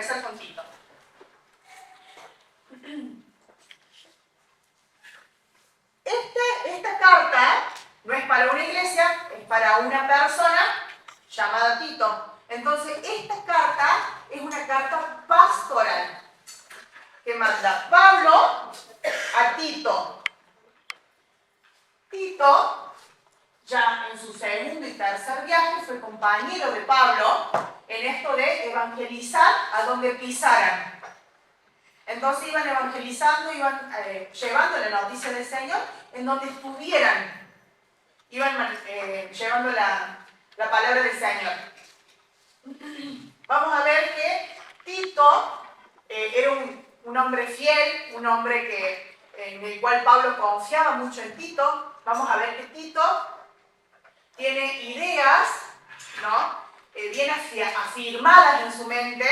empezar con Tito. Esta carta no es para una iglesia, es para una persona llamada Tito. Entonces, esta carta es una carta pastoral que manda Pablo a Tito. Tito, ya en su segundo y tercer viaje, fue compañero de Pablo en esto de evangelizar a donde pisaran. Entonces iban evangelizando, iban llevando la noticia del Señor en donde estuvieran. Iban llevando la palabra del Señor. Vamos a ver que Tito era un hombre fiel, un hombre en el cual Pablo confiaba mucho en Tito. Vamos a ver que Tito tiene ideas, ¿no? Bien afirmadas en su mente,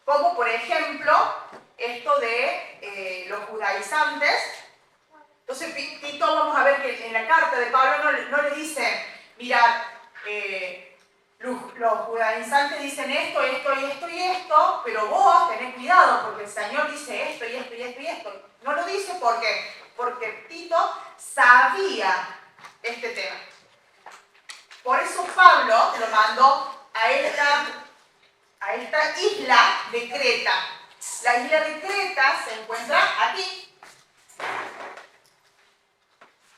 como por ejemplo esto de los judaizantes. Entonces Tito, vamos a ver que en la carta de Pablo no le dice, mirad, los judaizantes dicen esto, esto y esto y esto, pero vos tenés cuidado porque el Señor dice esto y esto y esto y esto. No lo dice porque Tito sabía este tema. Por eso Pablo lo mandó a esta isla de Creta. La isla de Creta se encuentra aquí.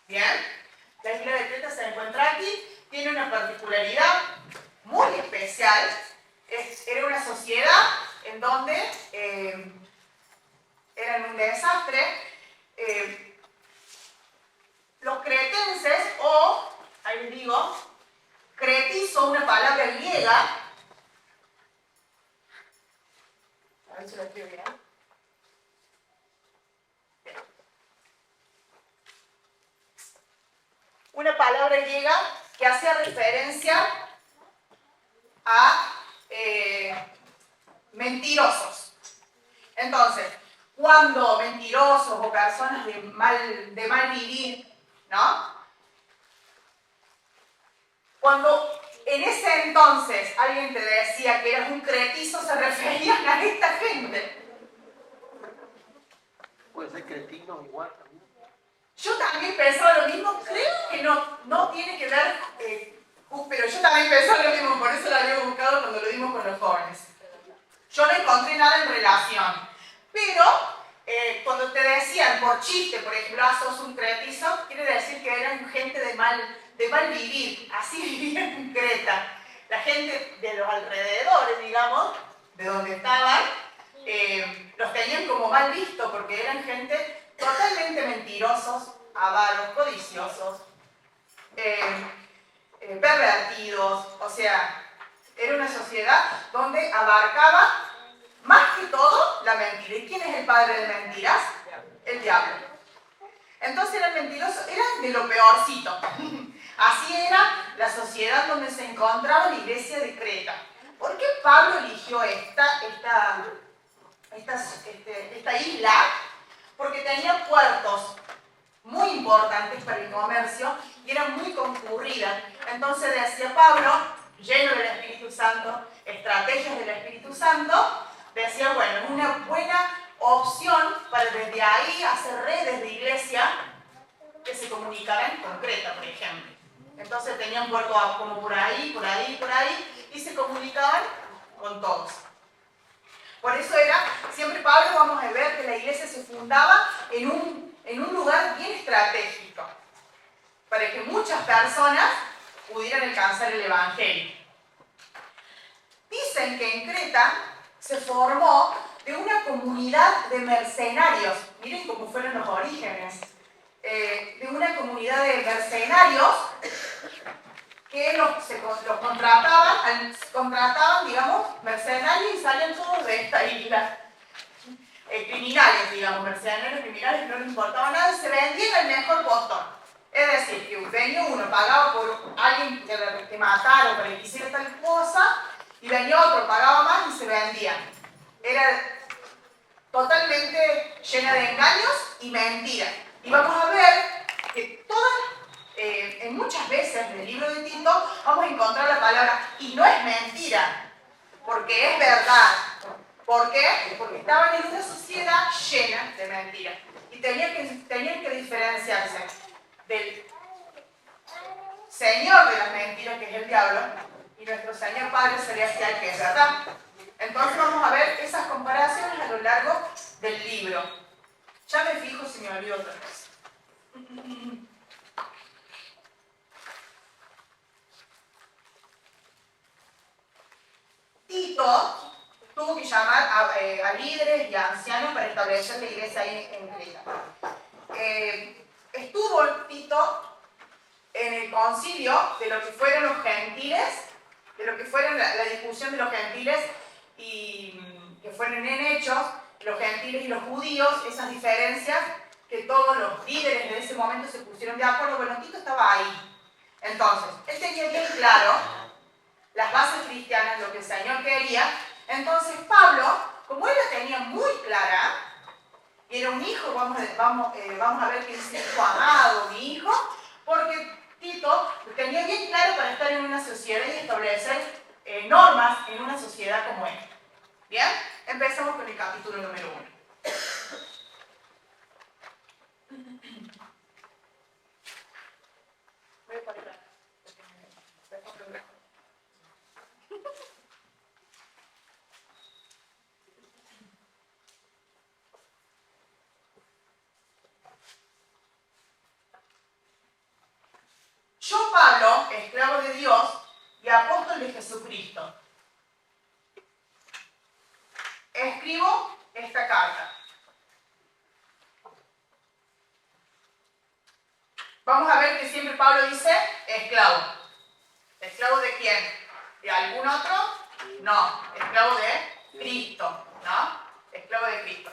Bien, la isla de Creta se encuentra aquí. Tiene una particularidad muy especial. Era una sociedad en donde eran un desastre. Los cretenses, ahí les digo, cretizo, una palabra griega. A ver si lo escribo bien. Una palabra griega que hacía referencia a mentirosos. Entonces, cuando mentirosos o personas de mal vivir, ¿no? Cuando en ese entonces alguien te decía que eras un cretizo, se referían a esta gente. Puede ser cretino igual también. Yo también pensaba lo mismo, creo que no tiene que ver, pero yo también pensaba lo mismo, por eso lo había buscado cuando lo dimos con los jóvenes. Yo no encontré nada en relación, pero cuando te decían por chiste, por ejemplo, sos un cretizo, quiere decir que eran gente de mal vivir, así vivían en Creta. La gente de los alrededores, digamos, de donde estaban, los tenían como mal visto porque eran gente totalmente mentirosos, avaros, codiciosos, pervertidos. O sea, era una sociedad donde abarcaba más que todo la mentira. ¿Y quién es el padre de mentiras? El diablo. Entonces eran mentirosos, eran de lo peorcito. Así era la sociedad donde se encontraba la iglesia de Creta. ¿Por qué Pablo eligió esta isla? Porque tenía puertos muy importantes para el comercio y era muy concurrida. Entonces decía Pablo, lleno del Espíritu Santo, estrategias del Espíritu Santo, decía, bueno, es una buena opción para desde ahí hacer redes de iglesia que se comunicaran con Creta, por ejemplo. Entonces tenían puertos como por ahí, y se comunicaban con todos. Por eso siempre Pablo, vamos a ver que la iglesia se fundaba en un lugar bien estratégico, para que muchas personas pudieran alcanzar el Evangelio. Dicen que en Creta se formó de una comunidad de mercenarios. Miren cómo fueron los orígenes. De una comunidad de mercenarios que los contrataban, digamos, mercenarios y salían todos de esta isla. Criminales, digamos, mercenarios criminales, no les importaba nada y se vendían al mejor postor. Es decir, que venía uno, pagaba por alguien que matara o para que hiciera tal cosa, y venía otro, pagaba más y se vendían. Era totalmente llena de engaños y mentiras. Y vamos a ver que en muchas veces en el libro de Tito vamos a encontrar la palabra, y no es mentira, porque es verdad. ¿Por qué? Porque estaban en una sociedad llena de mentiras. Y tenían que diferenciarse del señor de las mentiras, que es el diablo, y nuestro Señor Padre Celestial, que es verdad. Entonces vamos a ver esas comparaciones a lo largo del libro. Ya me fijo si me olvido otra cosa. Tito tuvo que llamar a líderes y a ancianos para establecer la iglesia ahí en Creta. Estuvo Tito en el concilio de lo que fueron los gentiles, de lo que fueron la discusión de los gentiles y que fueron en hechos, los gentiles y los judíos, esas diferencias que todos los líderes de ese momento se pusieron de acuerdo. Bueno, Tito estaba ahí. Entonces, él tenía bien claro las bases cristianas, lo que el Señor quería. Entonces Pablo, como él la tenía muy clara, y era un hijo, vamos a ver que dice hijo amado, mi hijo, porque Tito lo tenía bien claro para estar en una sociedad y establecer normas en una sociedad como esta. Bien, empezamos con el capítulo número 1. Voy a poner acá. Yo, Pablo, esclavo de Dios y apóstol de Jesucristo, escribo esta carta. Vamos a ver que siempre Pablo dice esclavo. ¿Esclavo de quién? ¿De algún otro? No, esclavo de Cristo, ¿no? Esclavo de Cristo.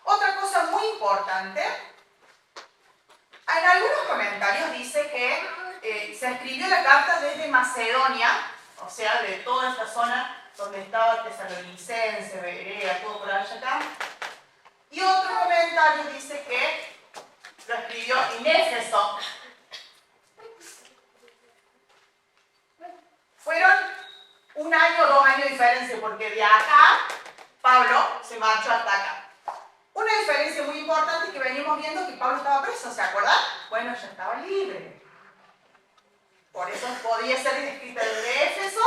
Otra cosa muy importante, en algunos comentarios dice que se escribió la carta desde Macedonia, o sea, de toda esta zona donde estaba Tesalonicense, Berea, todo por allá acá. Y otro comentario dice que lo escribió en Éfeso. Fueron 1 año o 2 años de diferencia, porque de acá Pablo se marchó hasta acá. Una diferencia muy importante es que venimos viendo que Pablo estaba preso, ¿se acuerdan? Bueno, ya estaba libre. Por eso podía ser escrita desde Éfeso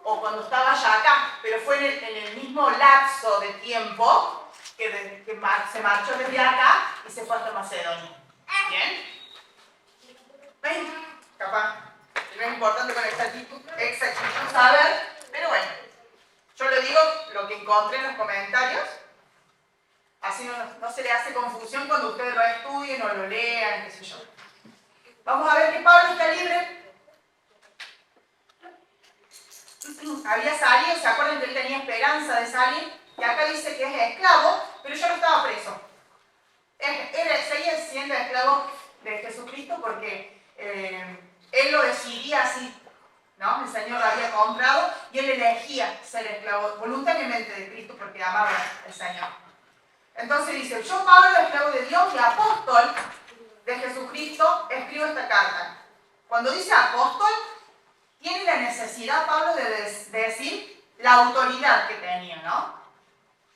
o cuando estaba ya acá, pero fue en el mismo lapso de tiempo que se marchó desde acá y se fue hasta Macedonia. ¿Bien? ¿Ven? Capaz, no es importante con exactitud saber, pero bueno, yo le digo lo que encontré en los comentarios, así no se le hace confusión cuando ustedes lo estudien o lo lean, qué sé yo. Vamos a ver que Pablo está libre. Había salido, ¿se acuerdan que él tenía esperanza de salir? Y acá dice que es esclavo, pero ya no estaba preso. Seguía siendo esclavo de Jesucristo porque él lo decidía así, ¿no? El Señor lo había comprado y él elegía ser esclavo voluntariamente de Cristo porque amaba al Señor. Entonces dice, yo Pablo, esclavo de Dios y apóstol de Jesucristo, escribo esta carta. Cuando dice apóstol, tiene la necesidad Pablo de decir la autoridad que tenía, ¿no?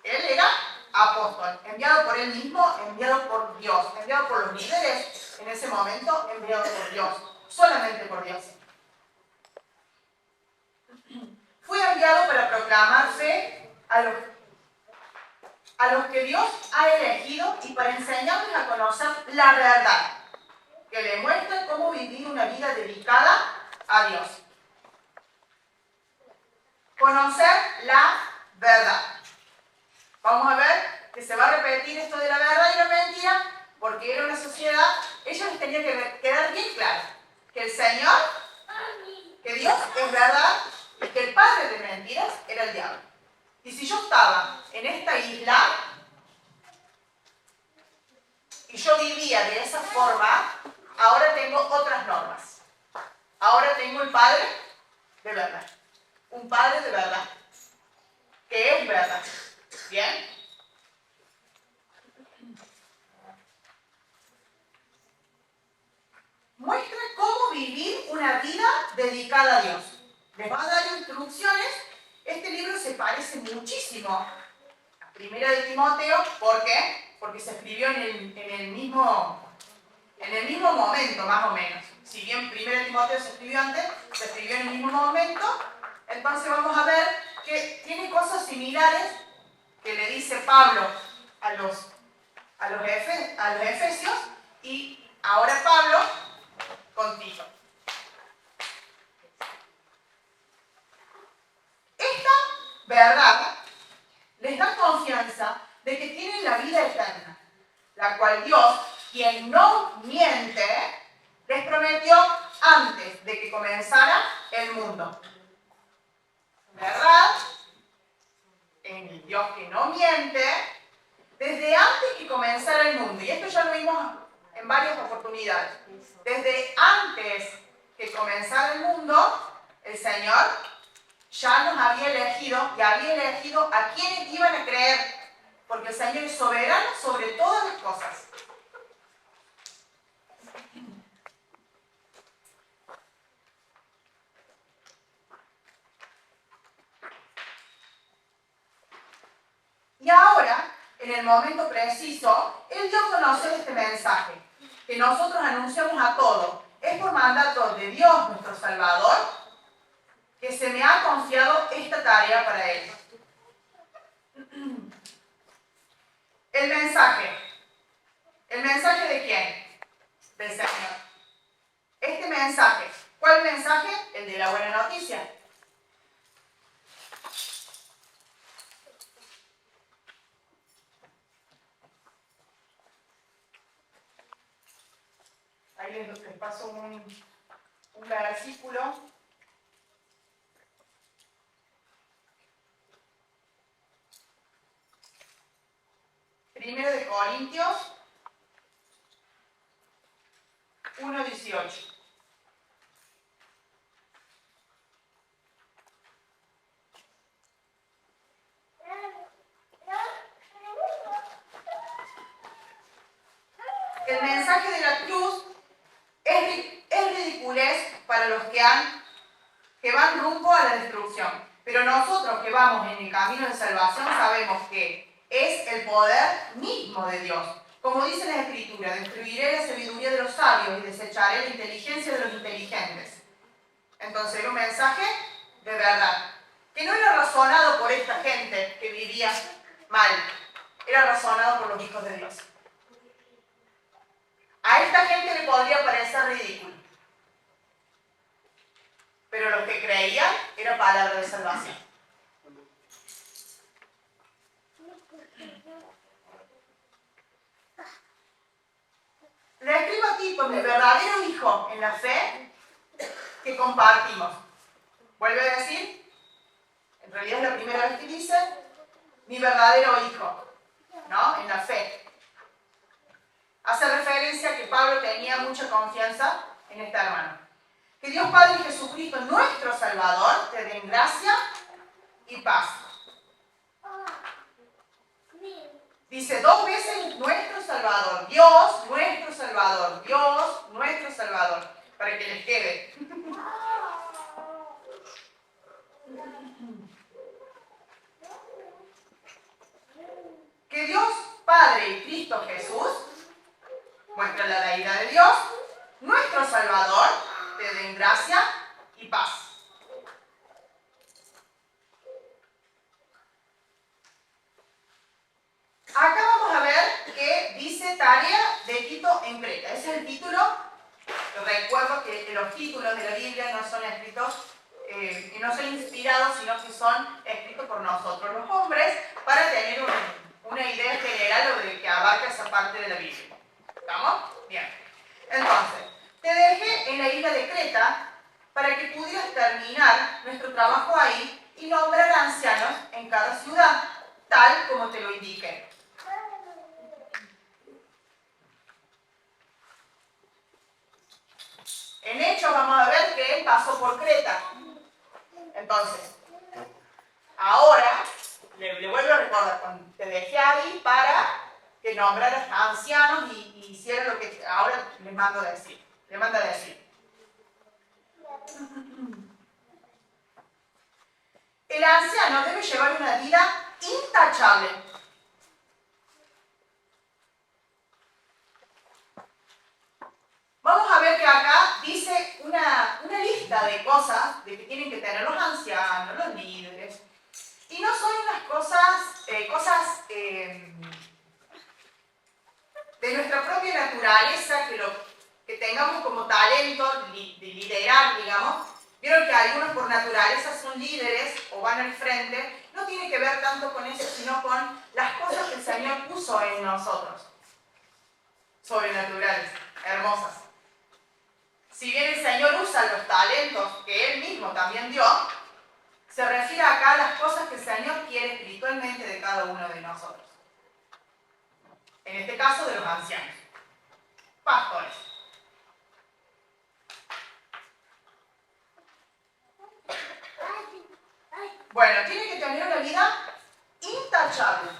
Él era apóstol, enviado por él mismo, enviado por Dios, enviado por los líderes en ese momento, enviado por Dios, solamente por Dios. Fue enviado para proclamar fe a los que Dios ha elegido y para enseñarles a conocer la verdad, que le muestra cómo vivir una vida dedicada a Dios. Conocer la verdad. Vamos a ver que se va a repetir esto de la verdad y la mentira, porque era una sociedad, ellos les tenía que quedar bien claro que el Señor, que Dios es verdad y que el padre de mentiras era el diablo. Y si yo estaba en esta isla y yo vivía de esa forma, ahora tengo otras normas. Ahora tengo el padre de verdad. Un padre de verdad, que es verdad. ¿Bien? Muestra cómo vivir una vida dedicada a Dios. Les va a dar instrucciones. Este libro se parece muchísimo Primera de Timoteo, ¿por qué? Porque se escribió en el mismo momento, más o menos. Si bien Primera de Timoteo se escribió antes, se escribió en el mismo momento. Entonces vamos a ver que tiene cosas similares que le dice Pablo a los efesios, y ahora Pablo con Tito. Esta verdad les da confianza de que tienen la vida eterna, la cual Dios, quien no miente, les prometió antes de que comenzara el mundo. ¿Verdad? En el Dios que no miente, desde antes que comenzara el mundo, y esto ya lo vimos en varias oportunidades, desde antes que comenzara el mundo, el Señor ya nos había elegido y había elegido a quienes iban a creer, porque el Señor es soberano sobre todas las cosas. Y ahora, en el momento preciso, Él dio a conocer este mensaje, que nosotros anunciamos a todos. Es por mandato de Dios, nuestro Salvador, que se me ha confiado esta tarea para Él. El mensaje. ¿El mensaje de quién? Del Señor. Este mensaje. ¿Cuál mensaje? El de la buena noticia. Ahí les paso un versículo. Primero de Corintios 1:18. El mensaje de la cruz es ridiculez para los que van rumbo a la destrucción. Pero nosotros que vamos en el camino de salvación sabemos que es el poder mismo de Dios. Como dice la Escritura, destruiré la sabiduría de los sabios y desecharé la inteligencia de los inteligentes. Entonces era un mensaje de verdad, que no era razonado por esta gente que vivía mal, era razonado por los hijos de Dios. A esta gente le podría parecer ridículo, pero los que creían era palabra de salvación. Le escribo a Tito, mi verdadero hijo en la fe que compartimos. Vuelve a decir, en realidad es la primera vez que dice, mi verdadero hijo, ¿no? En la fe. Hace referencia a que Pablo tenía mucha confianza en esta hermana. Que Dios Padre y Jesucristo, nuestro Salvador, te den gracia y paz. Dice 2 veces nuestro Salvador, Dios, nuestro Salvador, Dios, nuestro Salvador, para que les quede. Que Dios Padre y Cristo Jesús, muestra la deidad de Dios, nuestro Salvador, te den gracia y paz. Acá vamos a ver que dice tarea de Tito en Creta. Ese es el título. Recuerdo que los títulos de la Biblia no son escritos y no son inspirados, sino que son escritos por nosotros los hombres para tener una idea general de que abarca esa parte de la Biblia. ¿Estamos? Bien. Entonces, te dejé en la isla de Creta para que pudieras terminar nuestro trabajo ahí y nombrar ancianos en cada ciudad, tal como te lo indiqué. En Hechos vamos a ver que él pasó por Creta. Entonces, ahora, le vuelvo a recordar, cuando te dejé ahí para que nombraras a ancianos y hicieras lo que ahora les mando a decir. Le manda a decir. El anciano debe llevar una vida intachable. hermosas de que tienen que tener los ancianos, los líderes. Y no son unas cosas de nuestra propia naturaleza que tengamos como talento de liderar, digamos. Vieron que algunos por naturaleza son líderes o van al frente. No tiene que ver tanto con eso, sino con las cosas que el Señor puso en nosotros. Sobrenaturales, hermosas. Si bien el Señor usa los talentos que Él mismo también dio, se refiere acá a las cosas que el Señor quiere espiritualmente de cada uno de nosotros. En este caso, de los ancianos, pastores. Bueno, tiene que tener una vida intachable.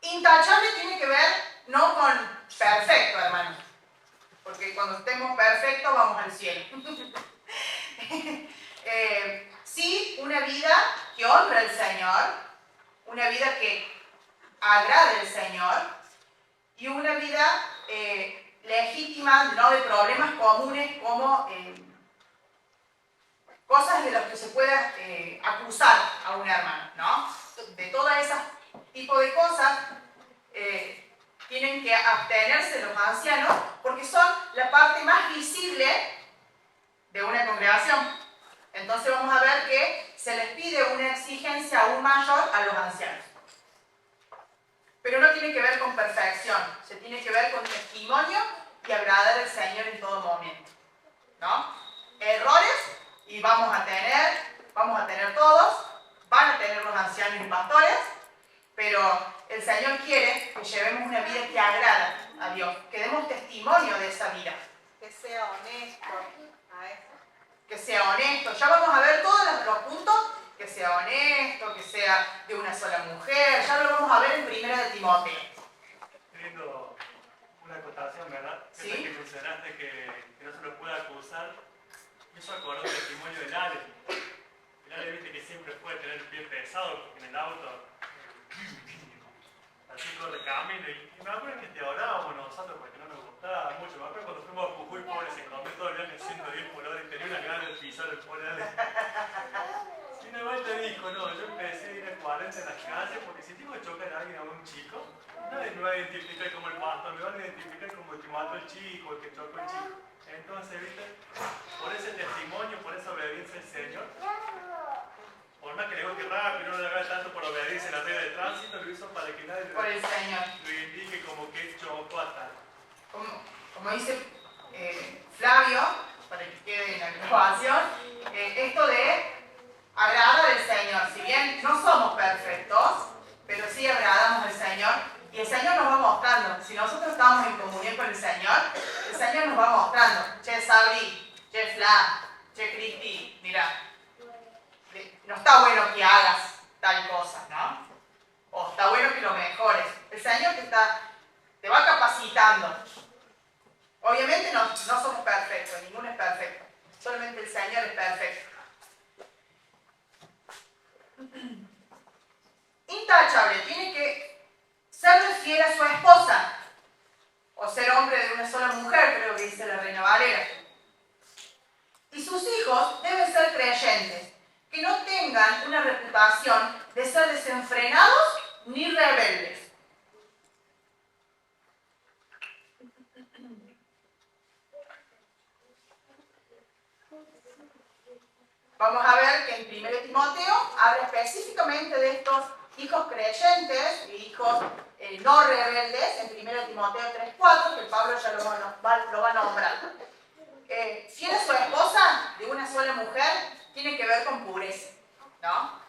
Intachable tiene que ver no con perfecto, hermanos, porque cuando estemos perfectos vamos al cielo. Sí, una vida que honra al Señor, una vida que agrade al Señor y una vida legítima, no de problemas comunes como cosas de las que se pueda acusar a un hermano, ¿no? De todas esas tipo de cosas tienen que abstenerse los ancianos porque son la parte más visible de una congregación. Entonces vamos a ver que se les pide una exigencia aún mayor a los ancianos. Pero no tiene que ver con perfección, se tiene que ver con testimonio y agradar al Señor en todo momento, ¿no? Errores, y vamos a tener todos, van a tener los ancianos y pastores, pero el Señor quiere que llevemos una vida que agrada a Dios, que demos testimonio de esa vida. Que sea honesto a eso. Que sea honesto, ya vamos a ver todos los puntos, que sea honesto, que sea de una sola mujer, ya lo vamos a ver en 1 de Timoteo. Teniendo una acotación, ¿verdad? ¿Sí? Esa que mencionaste que no se lo puede acusar, me hizo acordar el testimonio del Ale. El Ale, viste que siempre puede tener el pie pesado en el auto, así corre camino, y me acuerdo que te orábamos nosotros porque no nos gustaba mucho. Me acuerdo cuando fuimos a Jujuy, pobre, se comió todo el viaje 110 por hora y tenía una gana de pisar el pobre Ale. Y una vuelta dijo, no, yo empecé a ir a 40 en las calles porque si tengo que chocar a alguien, a un chico, nadie me va a identificar como el pastor, me van a identificar como el que mató al chico, el que chocó al chico. Entonces, ¿viste? Por ese testimonio, por esa obediencia al Señor, por más que le guste rápido, no le haga tanto por obediencia a la regla de tránsito, lo hizo para que nadie Por el Señor. lo identifique como que chocó a tal. Como dice Flavio, para que quede en la grabación, esto de agradar al Señor. Si bien no somos perfectos, pero sí agradamos al Señor. Y el Señor nos va mostrando. Si nosotros estamos en comunión con el Señor nos va mostrando. Che, Sabri, che, Fla, che, Cristi, mira, no está bueno que hagas tal cosa, ¿no? O está bueno que lo mejores. El Señor te va capacitando. Obviamente no somos perfectos, ninguno es perfecto. Solamente el Señor es perfecto. Intachable, tiene que serle fiel a su esposa. O ser hombre de una sola mujer, creo que dice la Reina Valera. Y sus hijos deben ser creyentes, que no tengan una reputación de ser desenfrenados ni rebeldes. Vamos a ver que en 1 Timoteo habla específicamente de estos hijos creyentes y hijos no rebeldes, en 1 Timoteo 3:4, que Pablo ya lo va a nombrar. Fiel a su esposa, de una sola mujer, tiene que ver con pureza, ¿no?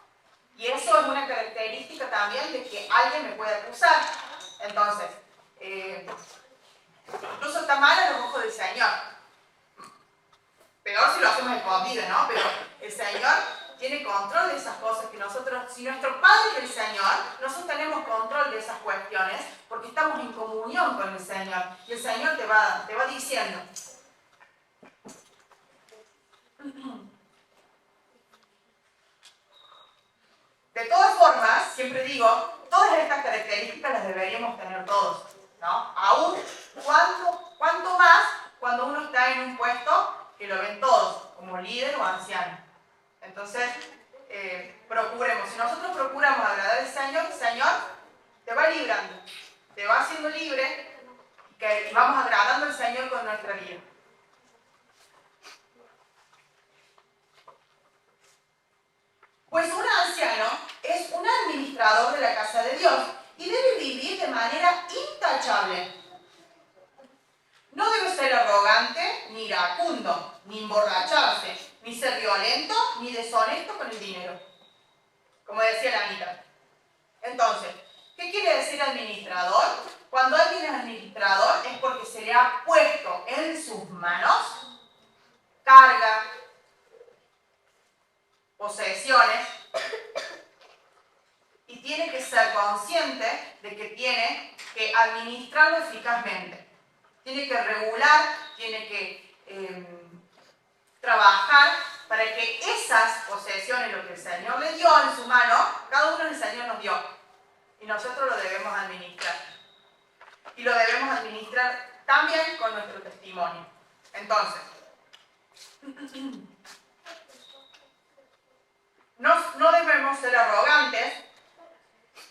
Y eso es una característica también de que alguien me puede acusar. Entonces, incluso está mal a los ojos del Señor. Peor si lo hacemos escondido, ¿no? Pero el Señor tiene control de esas cosas que nosotros, si nuestro Padre es el Señor, nosotros tenemos control de esas cuestiones porque estamos en comunión con el Señor. Y el Señor te va diciendo. De todas formas, siempre digo, todas estas características las deberíamos tener todos, ¿no? Aún ¿Cuánto más cuando uno está en un puesto que lo ven todos, como líder o anciano? Entonces, procuremos. Si nosotros procuramos agradar al Señor, el Señor te va librando, te va haciendo libre y vamos agradando al Señor con nuestra vida. Pues un anciano es un administrador de la casa de Dios y debe vivir de manera intachable. No debe ser arrogante, ni iracundo, ni emborracharse, ni ser violento, ni deshonesto con el dinero. Como decía la Anita. Entonces, ¿qué quiere decir administrador? Cuando alguien es administrador es porque se le ha puesto en sus manos carga, posesiones, y tiene que ser consciente de que tiene que administrarlo eficazmente. Tiene que regular, tiene que trabajar para que esas posesiones, lo que el Señor le dio en su mano, cada uno el Señor nos dio. Y nosotros lo debemos administrar. Y lo debemos administrar también con nuestro testimonio. Entonces, no debemos ser arrogantes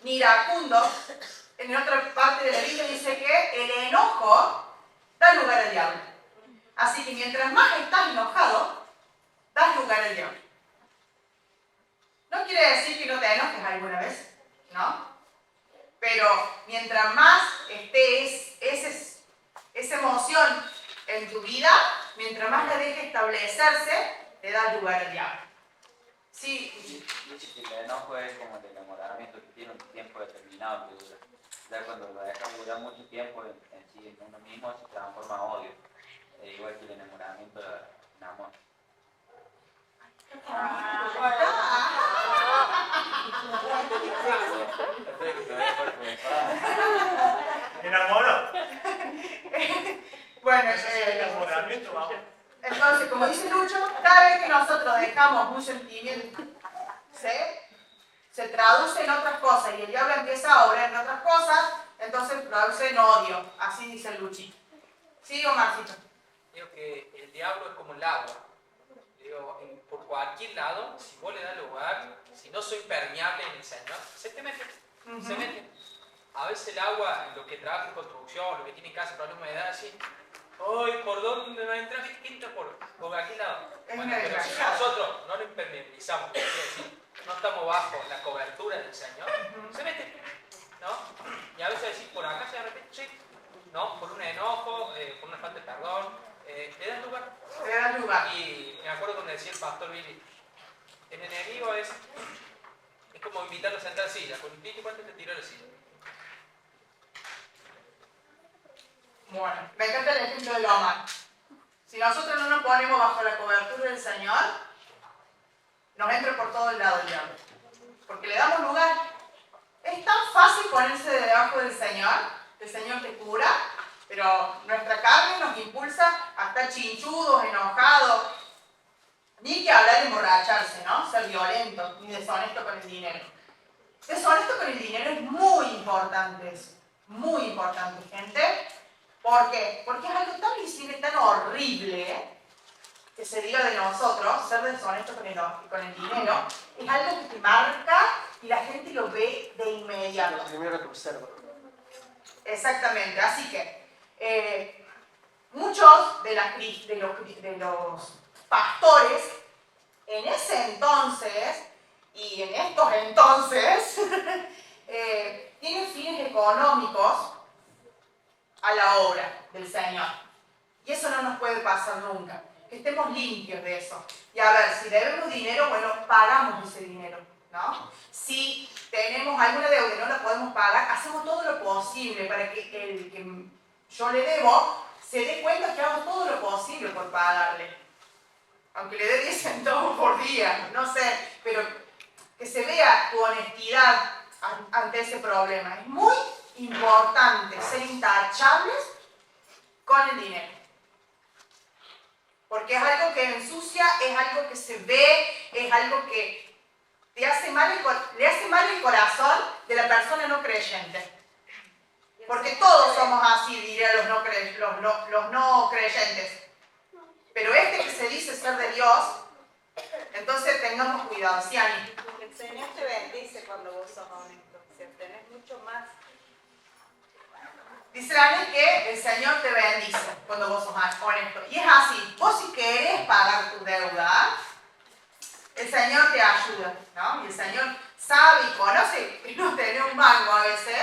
ni iracundos. En otra parte de la Biblia dice que el enojo da lugar al diablo. Así que mientras más estás enojado, das lugar al diablo. No quiere decir que no te enojes alguna vez, ¿no? Pero mientras más esté esa emoción en tu vida, mientras más la dejes establecerse, te da lugar al diablo. Sí. Dice que el enojo es como el enamoramiento que tiene un tiempo determinado que dura. Ya cuando lo dejas durar mucho tiempo en sí, en uno mismo, se transforma en odio. Igual que el enamoramiento en amor. ¿Enamoró? Bueno, Enamoramiento, vamos. entonces, como dice Lucho, cada vez que nosotros dejamos un sentimiento, se traduce en otras cosas y el diablo empieza a obrar en otras cosas, entonces produce en odio. Así dice el Luchi. ¿Sí, Omarcito? Digo que el diablo es como el agua. Digo, por cualquier lado, si vos le das lugar, si no soy permeable en el Señor, se te mete. Se mete. A veces el agua, lo que trabaja en construcción, lo que tiene casa, problema de humedad, así, ¡ay, por dónde va a entrar! ¿Qué entra por aquel lado? Bueno, pero si nosotros no lo impermeabilizamos, quiere decir, no estamos bajo la cobertura del Señor, se mete, ¿no? Y a veces decir, por acá se repite, sí, ¿no? Por un enojo, por una falta de perdón, le das lugar. Le das lugar. Y me acuerdo cuando decía el pastor Billy, el enemigo es como invitarlo a sentar silla, con un pito y cuánto te tiró la silla. Bueno, me encanta el ejemplo de Omar. Si nosotros no nos ponemos bajo la cobertura del Señor, nos entra por todo el lado el diablo. Porque le damos lugar. Es tan fácil ponerse debajo del Señor, el Señor te cura, pero nuestra carne nos impulsa a estar chinchudos, enojados, ni que hablar de emborracharse, ¿no? Ser violento, ni deshonesto con el dinero. Deshonesto con el dinero es muy importante eso. Muy importante, gente. ¿Por qué? Porque es algo tan visible, tan horrible, que se diga de nosotros, ser deshonesto con el dinero, es algo que te marca y la gente lo ve de inmediato. Lo primero que observa. Exactamente, así que muchos de los pastores en ese entonces y en estos entonces tienen fines económicos a la obra del Señor. Y eso no nos puede pasar nunca. Que estemos limpios de eso. Y a ver, si debemos dinero, bueno, pagamos ese dinero, ¿no? Si tenemos alguna deuda y no la podemos pagar, hacemos todo lo posible para que el que yo le debo se dé cuenta que hago todo lo posible por pagarle. Aunque le dé 10 centavos por día, no sé, pero que se vea tu honestidad ante ese problema. Es muy importante ser intachables con el dinero. Porque es algo que ensucia, es algo que se ve, es algo que le hace mal el corazón de la persona no creyente. Porque todos somos así, dirían los no creyentes. Pero este que se dice ser de Dios, entonces tengamos cuidado, ¿sí, Ani? El Señor te bendice cuando vos sos honesto. Si tenés mucho más. Dice Ani que el Señor te bendice cuando vos sos honesto. Y es así, vos si querés pagar tu deuda, el Señor te ayuda, ¿no? Y el Señor sabe y conoce que no tenés un mango a veces,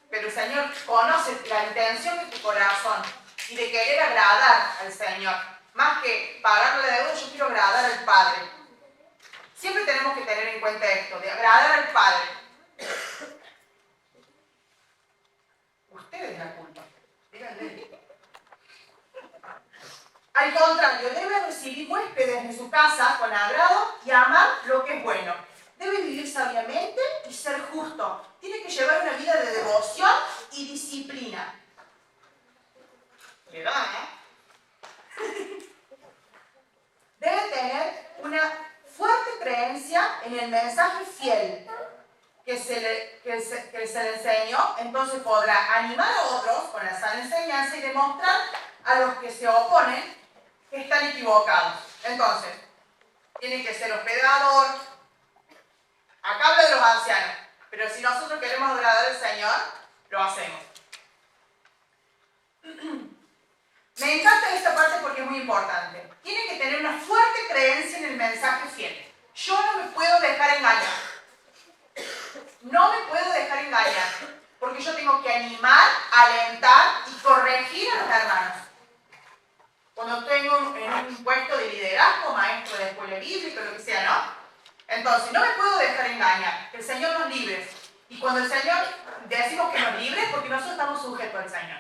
pero el Señor conoce la intención de tu corazón y de querer agradar al Señor. Más que pagarle la deuda, yo quiero agradar al Padre. Siempre tenemos que tener en cuenta esto, de agradar al Padre. Ustedes la culpa. Díganle. Al contrario, debe recibir huéspedes en su casa con agrado y amar lo que es bueno. Debe vivir sabiamente y ser justo. Tiene que llevar una vida de devoción y disciplina. ¿Le da, Debe tener una fuerte creencia en el mensaje fiel que se le enseñó, entonces podrá animar a otros con la sana enseñanza y demostrar a los que se oponen que están equivocados. Entonces, tiene que ser hospedador. Acá habla de los ancianos, pero si nosotros queremos agradar al Señor, lo hacemos. Me encanta esta parte porque es muy importante. Tiene que tener una fuerte creencia en el mensaje fiel. Yo no me puedo dejar engañar. No me puedo dejar engañar, porque yo tengo que animar, alentar y corregir a los hermanos. Cuando tengo en un puesto de liderazgo, maestro de escuela bíblica, lo que sea, ¿no? Entonces, no me puedo dejar engañar, que el Señor nos libre. Y cuando el Señor decimos que nos libre, porque nosotros estamos sujetos al Señor.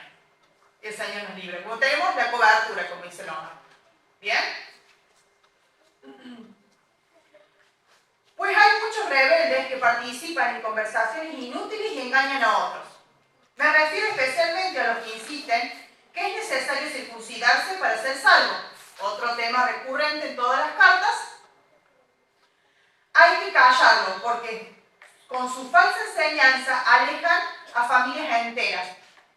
Y el Señor nos libre. Como tenemos la cobertura, como dice el hombre. ¿Bien? Pues hay muchos rebeldes que participan en conversaciones inútiles y engañan a otros. Me refiero especialmente a los que insisten que es necesario circuncidarse para ser salvo. Otro tema recurrente en todas las cartas. Hay que callarlo porque con su falsa enseñanza alejan a familias enteras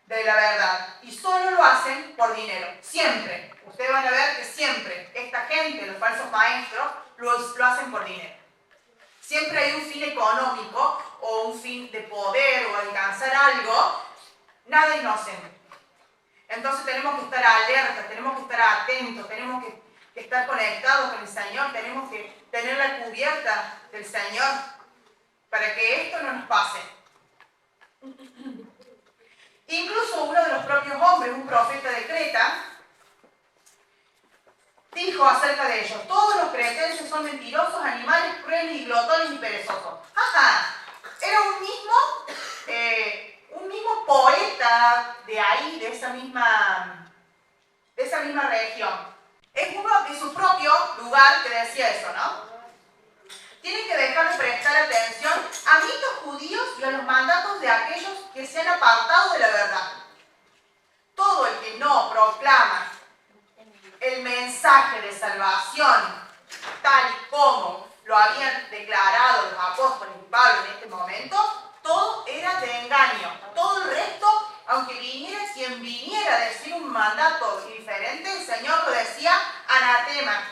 de la verdad y solo lo hacen por dinero. Siempre. Ustedes van a ver que siempre esta gente, los falsos maestros, lo hacen por dinero. Siempre hay un fin económico o un fin de poder o alcanzar algo, nada inocente. Entonces tenemos que estar alerta, tenemos que estar atentos, tenemos que estar conectados con el Señor, tenemos que tener la cubierta del Señor para que esto no nos pase. Incluso uno de los propios hombres, un profeta de Creta, dijo acerca de ellos: todos los cretenses son mentirosos, animales, crueles y glotones y perezosos. ¡Ajá! Era un mismo poeta de ahí, de esa misma región. Es uno de su propio lugar que decía eso, ¿no? Tienen que dejar de prestar atención a mitos judíos y a los mandatos de aquellos que se han apartado de la verdad. Todo el que no proclama el mensaje de salvación tal y como lo habían declarado los apóstoles y Pablo en este momento, todo era de engaño. Todo el resto, aunque viniera quien viniera a decir un mandato diferente, el Señor lo decía anatema,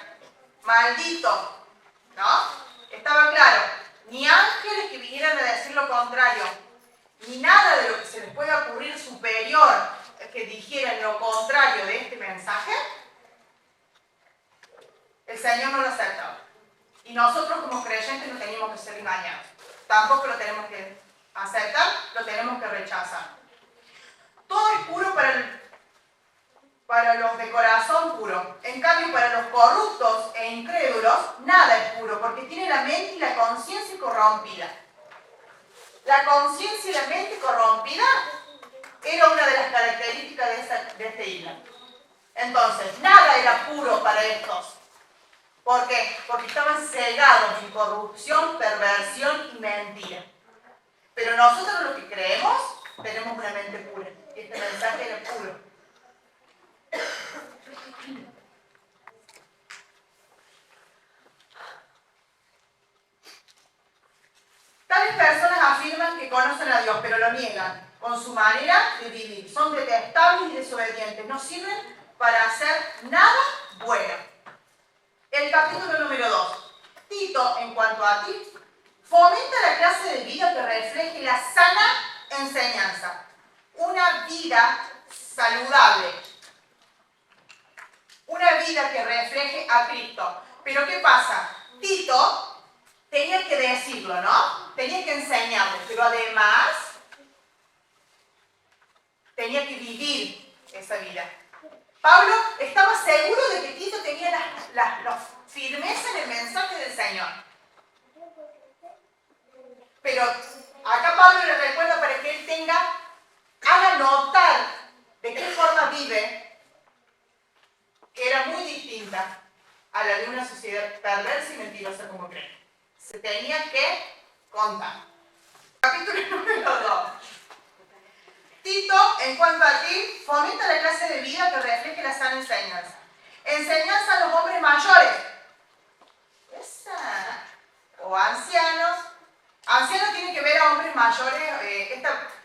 maldito, ¿no? Estaba claro, ni ángeles que vinieran a decir lo contrario, ni nada de lo que se les pueda ocurrir superior que dijeran lo contrario de este mensaje, el Señor no lo aceptaba. Y nosotros como creyentes no teníamos que ser engañados. Tampoco lo tenemos que aceptar, lo tenemos que rechazar. Todo es puro para los de corazón puro. En cambio, para los corruptos e incrédulos, nada es puro, porque tiene la mente y la conciencia corrompida. La conciencia y la mente corrompida era una de las características de esta isla. Entonces, nada era puro para estos. ¿Por qué? Porque estaban cegados en corrupción, perversión y mentira. Pero nosotros los que creemos, tenemos una mente pura. Y este mensaje era puro. Tales personas afirman que conocen a Dios, pero lo niegan con su manera de vivir. Son detestables y desobedientes. No sirven para hacer nada bueno. El capítulo número 2. Tito, en cuanto a ti, fomenta la clase de vida que refleje la sana enseñanza. Una vida saludable. Una vida que refleje a Cristo. Pero ¿qué pasa? Tito tenía que decirlo, ¿no? Tenía que enseñarlo, pero además tenía que vivir esa vida. Pablo estaba seguro de que Tito tenía la firmeza en el mensaje del Señor. Pero acá Pablo le recuerda para que él haga notar de qué forma vive, que era muy distinta a la de una sociedad perversa y mentirosa como creen. Se tenía que contar. Capítulo número 2. Tito, en cuanto a ti, fomenta la clase de vida que refleje la sana enseñanza. Enseñanza a los hombres mayores. O ancianos. Ancianos tiene que ver a hombres mayores.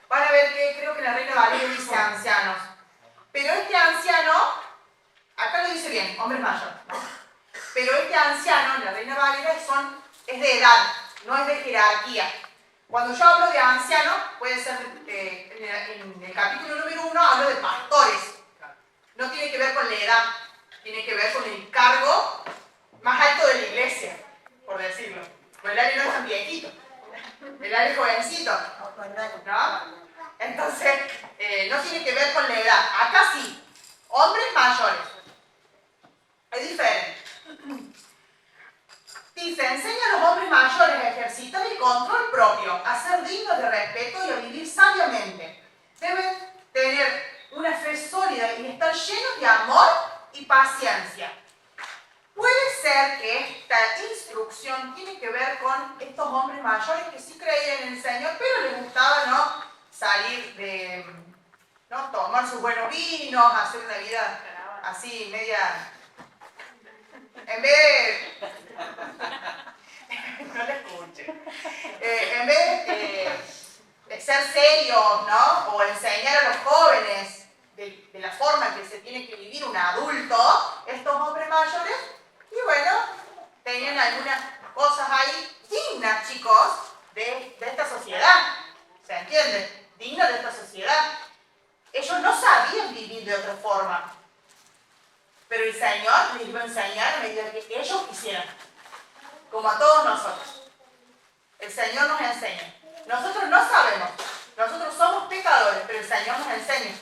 Van a ver que creo que la Reina Valera dice ancianos. Pero este anciano, acá lo dice bien, hombres mayores, ¿no? Pero este anciano, la Reina Valera, es de edad, no es de jerarquía. Cuando yo hablo de anciano, puede ser en el capítulo número 1 hablo de pastores. No tiene que ver con la edad, tiene que ver con el cargo más alto de la iglesia, por decirlo. Pues el área no es tan viejito, el área es jovencito, ¿no? Entonces, no tiene que ver con la edad. Acá sí, hombres mayores. Es diferente. Dice, enseña a los hombres mayores a ejercitar el control propio, a ser dignos de respeto y a vivir sabiamente. Deben tener una fe sólida y estar llenos de amor y paciencia. Puede ser que esta instrucción tiene que ver con estos hombres mayores que sí creían en el Señor, pero les gustaba, ¿no?, salir de, ¿no?, tomar sus buenos vinos, hacer una vida así media... En vez de... no le escuche. En vez de ser serios, ¿no?, o enseñar a los jóvenes de la forma en que se tiene que vivir un adulto, estos hombres mayores, y bueno, tenían algunas cosas ahí dignas, chicos, de esta sociedad. ¿Se entiende? Dignas de esta sociedad. Ellos no sabían vivir de otra forma. Pero el Señor les iba a enseñar a medida que ellos quisieran. Como a todos nosotros. El Señor nos enseña. Nosotros no sabemos. Nosotros somos pecadores, pero el Señor nos enseña.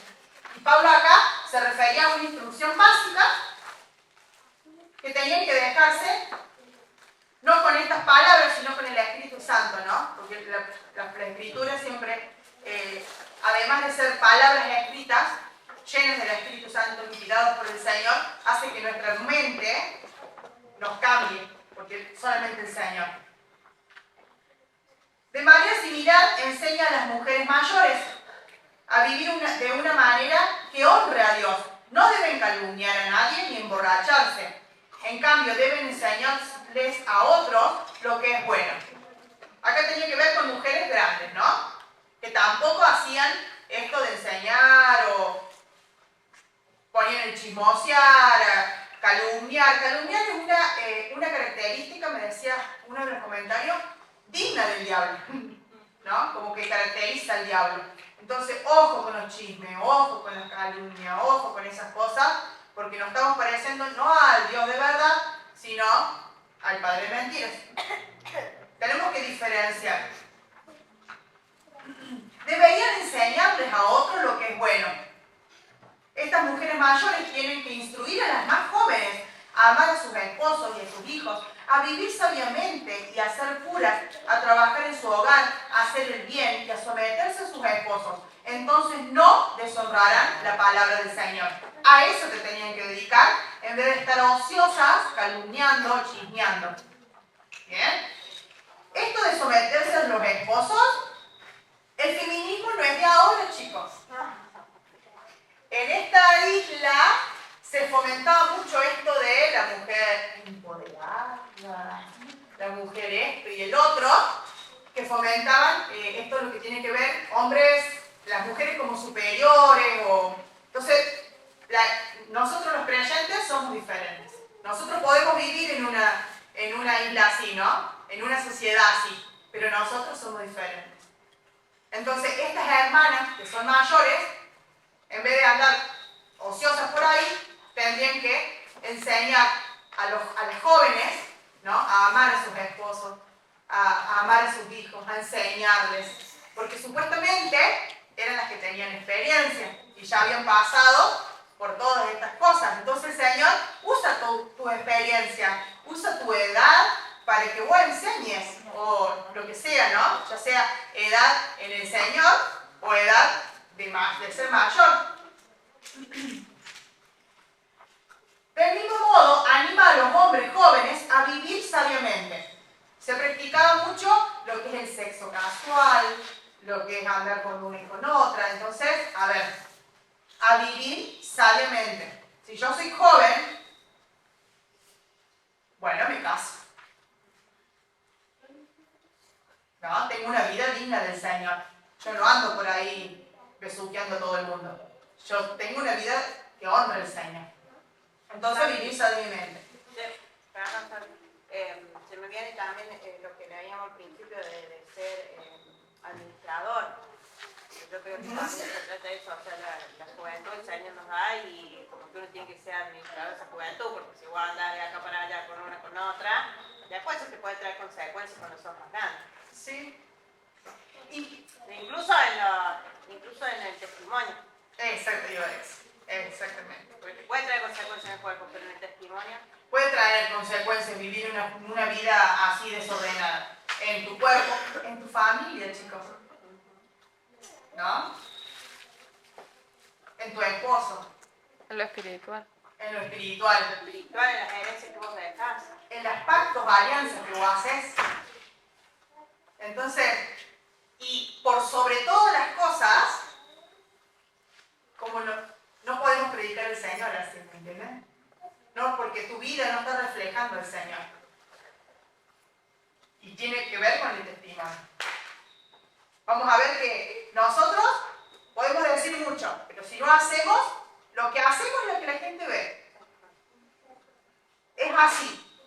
Y Pablo acá se refería a una instrucción básica que tenían que dejarse, no con estas palabras, sino con el Espíritu Santo, ¿no? Porque la Escritura siempre, además de ser palabras escritas, llenas del Espíritu Santo, inspirados por el Señor, hace que nuestra mente nos cambie, porque solamente el Señor. De manera similar, enseña a las mujeres mayores a vivir de una manera que honre a Dios. No deben calumniar a nadie ni emborracharse. En cambio, deben enseñarles a otros lo que es bueno. Acá tenía que ver con mujeres grandes, ¿no? Que tampoco hacían esto de enseñar o ponían el chismosear, calumniar. Calumniar es una característica, me decía uno de los comentarios, digna del diablo, ¿no? Como que caracteriza al diablo. Entonces, ojo con los chismes, ojo con las calumnias, ojo con esas cosas, porque nos estamos pareciendo no al Dios de verdad, sino al Padre de mentiras. Tenemos que diferenciar. Deberían enseñarles a otros lo que es bueno. Estas mujeres mayores tienen que instruir a las más jóvenes a amar a sus esposos y a sus hijos, a vivir sabiamente y a ser puras, a trabajar en su hogar, a hacer el bien y a someterse a sus esposos. Entonces no deshonrarán la palabra del Señor. A eso te tenían que dedicar, en vez de estar ociosas, calumniando, chismeando. ¿Bien? Esto de someterse a los esposos, el feminismo no es de ahora, chicos. En esta isla se fomentaba mucho esto de la mujer empoderada, la mujer esto y el otro, que fomentaban esto es lo que tiene que ver, hombres, las mujeres como superiores, entonces nosotros los creyentes somos diferentes. Nosotros podemos vivir en una isla así, ¿no? En una sociedad así, pero nosotros somos diferentes. Entonces, estas hermanas que son mayores, en vez de andar ociosas por ahí, tendrían que enseñar a los jóvenes, ¿no? A amar a sus esposos, a amar a sus hijos, a enseñarles, porque supuestamente eran las que tenían experiencia y ya habían pasado por todas estas cosas. Entonces el Señor usa tu experiencia, usa tu edad para que vos enseñes, o lo que sea, ¿no? Ya sea edad en el Señor o edad de ser mayor. Del mismo modo, anima a los hombres jóvenes a vivir sabiamente. Se practicaba mucho lo que es el sexo casual, lo que es andar con una y con otra. Entonces, a ver, a vivir sabiamente. Si yo soy joven, bueno, me caso. ¿No? Tengo una vida digna del Señor. Yo no ando por ahí besuqueando a todo el mundo. Yo tengo una vida que honra al Señor. Entonces vivir sabiamente. Se me viene también lo que leíamos al principio de ser administrador. Yo creo que también se trata de eso, o sea, la juventud el Señor nos da y como que uno tiene que ser administrador de esa juventud, porque si vos andás de acá para allá con una con otra, después eso te puede traer consecuencias cuando sos más grande. Sí. Incluso en el testimonio. Exacto, yo es. Exactamente. Porque te puede traer consecuencias en el cuerpo, pero en el testimonio. Puede traer consecuencias vivir una vida así desordenada. En tu cuerpo, en tu familia, chicos. ¿No? En tu esposo. En lo espiritual. En lo espiritual. En lo espiritual, en las herencias que vos dejás. En los pactos, alianzas que vos haces. Entonces, y por sobre todas las cosas, como no podemos predicar el Señor así, ¿me entienden? No, porque tu vida no está reflejando el Señor. Y tiene que ver con el testimonio. Vamos a ver que nosotros podemos decir mucho, pero si no hacemos, lo que hacemos es lo que la gente ve. Es así.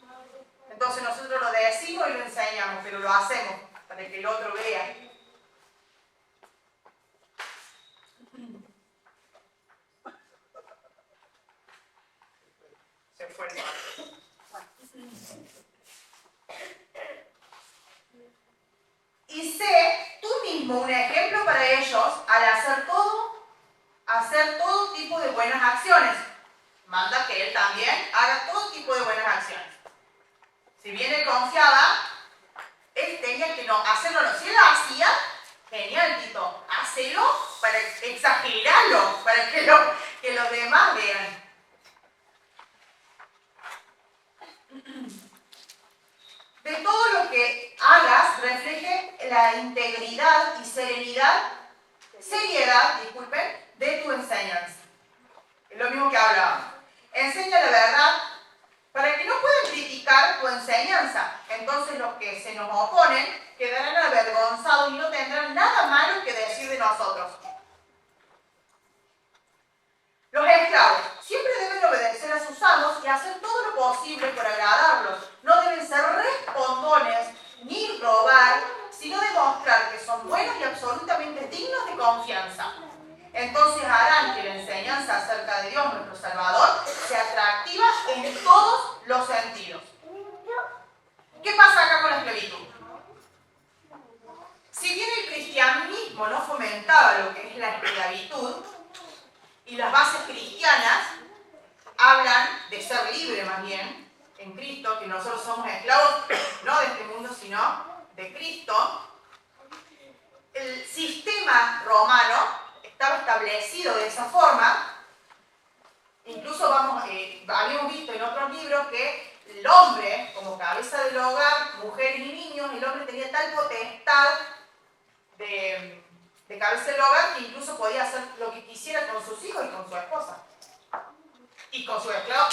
Entonces nosotros lo decimos y lo enseñamos, pero lo hacemos para que el otro vea. Se fue el mar. Y sé tú mismo un ejemplo para ellos al hacer todo tipo de buenas acciones. Manda que él también haga todo tipo de buenas acciones. Si bien él confiaba, él tenía que no hacerlo. Si él lo hacía, genial, Tito, hacelo para exagerarlo, para que los demás vean. De todo lo que hagas refleje la integridad y seriedad, de tu enseñanza. Es lo mismo que hablábamos. Enseña la verdad para que no puedan criticar tu enseñanza. Entonces los que se nos oponen quedarán avergonzados y no tendrán nada malo que decir de nosotros. Los esclavos siempre deben obedecer a sus amos y hacer todo lo posible por agradarlos. No deben ser respondones ni robar, sino demostrar que son buenos y absolutamente dignos de confianza. Entonces harán que la enseñanza acerca de Dios, nuestro Salvador, sea atractiva en todos los sentidos. ¿Qué pasa acá con la esclavitud? Si bien el cristianismo no fomentaba lo que es la esclavitud, y las bases cristianas hablan de ser libre más bien en Cristo, que nosotros somos esclavos no de este mundo sino de Cristo. El sistema romano estaba establecido de esa forma. Incluso habíamos visto en otros libros que el hombre, como cabeza del hogar, mujeres y niños, el hombre tenía tal potestad de cabeza del hogar que incluso podía hacer lo que quisiera con sus hijos y con su esposa. Y con su esclavo,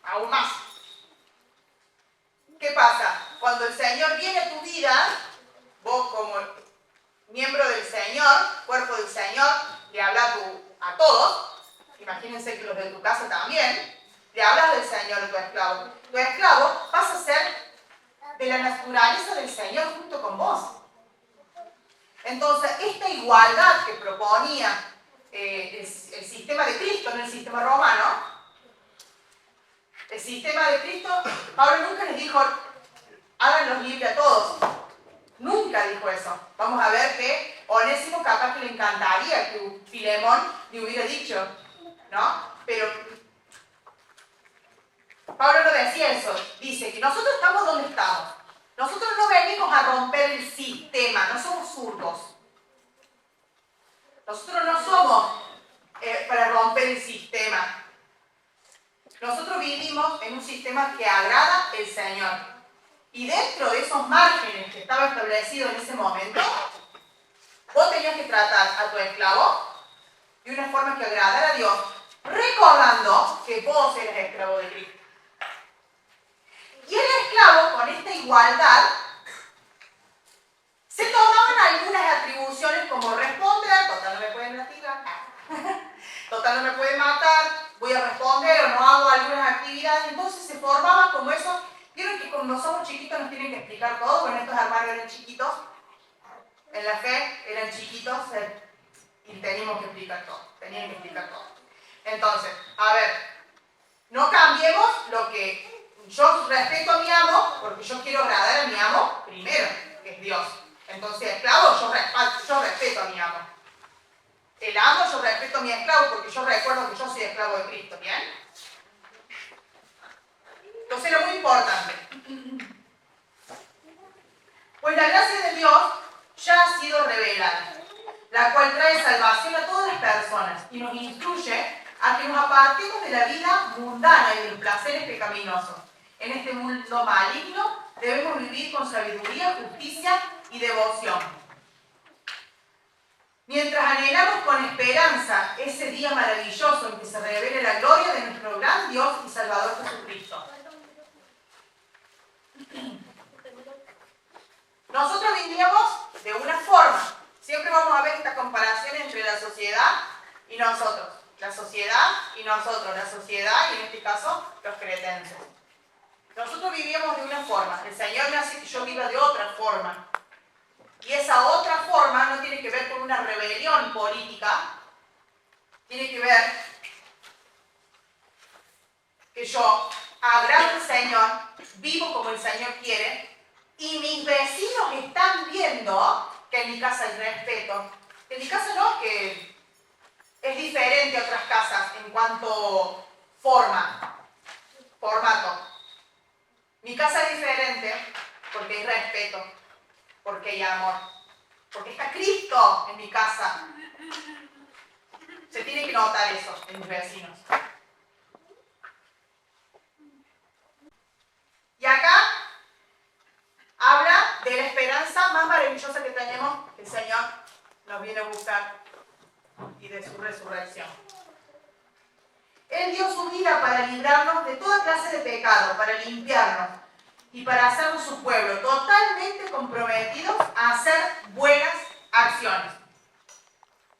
aún más. ¿Qué pasa? Cuando el Señor viene a tu vida, vos como miembro del Señor, cuerpo del Señor, le hablas a todos, imagínense que los de tu casa también, le hablas del Señor a tu esclavo. Tu esclavo pasa a ser de la naturaleza del Señor junto con vos. Entonces, esta igualdad que proponía el sistema de Cristo, no el sistema romano, el sistema de Cristo, Pablo nunca les dijo, háganlos libres a todos. Nunca dijo eso. Vamos a ver que Onésimo capaz que le encantaría que Filemón le hubiera dicho, ¿no? Pero Pablo no decía eso. Dice que nosotros estamos donde estamos. Nosotros no venimos a romper el sistema, no somos zurdos. Nosotros no somos para romper el sistema. Nosotros vivimos en un sistema que agrada al Señor. Y dentro de esos márgenes que estaba establecido en ese momento, vos tenías que tratar a tu esclavo de una forma que agradara a Dios, recordando que vos eres esclavo de Cristo. Y el esclavo, con esta igualdad, se tomaban algunas atribuciones como responder, total no me pueden latigar, total no me pueden matar, voy a responder o no hago algunas actividades. Entonces se formaba como eso. Vieron que cuando somos chiquitos nos tienen que explicar todo. Bueno, estos hermanos eran chiquitos, en la fe eran chiquitos y teníamos que explicar todo, tenían que explicar todo. Entonces, a ver, no cambiemos lo que yo respeto a mi amo, porque yo quiero agradar a mi amo primero, que es Dios. Entonces, esclavo, yo respeto a mi amo. El amo, yo respeto a mi esclavo, porque yo recuerdo que yo soy esclavo de Cristo, ¿bien? Entonces era muy importante. Pues la gracia de Dios ya ha sido revelada, la cual trae salvación a todas las personas y nos instruye a que nos apartemos de la vida mundana y de los placeres pecaminosos. En este mundo maligno debemos vivir con sabiduría, justicia y devoción. Mientras anhelamos con esperanza ese día maravilloso en que se revele la gloria de nuestro gran Dios y Salvador Jesucristo. Nosotros vivíamos de una forma. Siempre vamos a ver esta comparación entre la sociedad y nosotros. La sociedad y nosotros. La sociedad y en este caso los cretenses. Nosotros vivíamos de una forma. El Señor me hace que yo viva de otra forma. Y esa otra forma no tiene que ver con una rebelión política. Tiene que ver que yo agrado al Señor, vivo como el Señor quiere, y mis vecinos están viendo que en mi casa hay respeto. En mi casa no, que es diferente a otras casas en cuanto formato. Mi casa es diferente porque hay respeto, porque hay amor, porque está Cristo en mi casa. Se tiene que notar eso en mis vecinos. Y acá habla de la esperanza más maravillosa que tenemos, que el Señor nos viene a buscar, y de su resurrección. Él dio su vida para librarnos de toda clase de pecado, para limpiarnos y para hacernos su pueblo, totalmente comprometidos a hacer buenas acciones.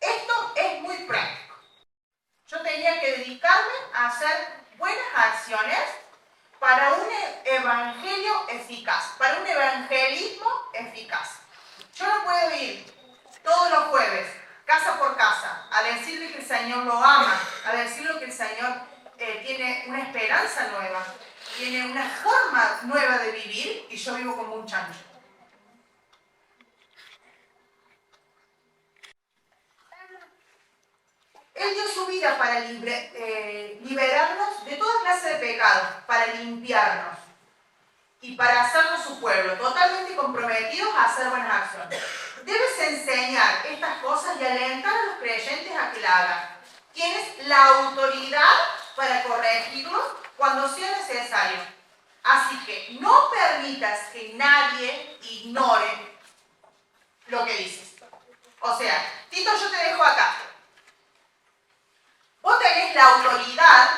Esto es muy práctico. Yo tenía que dedicarme a hacer buenas acciones para un evangelio eficaz, para un evangelismo eficaz. Yo no puedo ir todos los jueves, casa por casa, a decirle que el Señor lo ama, a decirle que el Señor tiene una esperanza nueva, tiene una forma nueva de vivir, y yo vivo como un chancho. Él dio su vida para liberarnos de toda clase de pecados, para limpiarnos y para hacernos su pueblo, totalmente comprometidos a hacer buenas acciones. Debes enseñar estas cosas y alentar a los creyentes a que la hagan. Tienes la autoridad para corregirlos cuando sea necesario. Así que no permitas que nadie ignore lo que dices. O sea, Tito, yo te dejo acá. Vos tenés la autoridad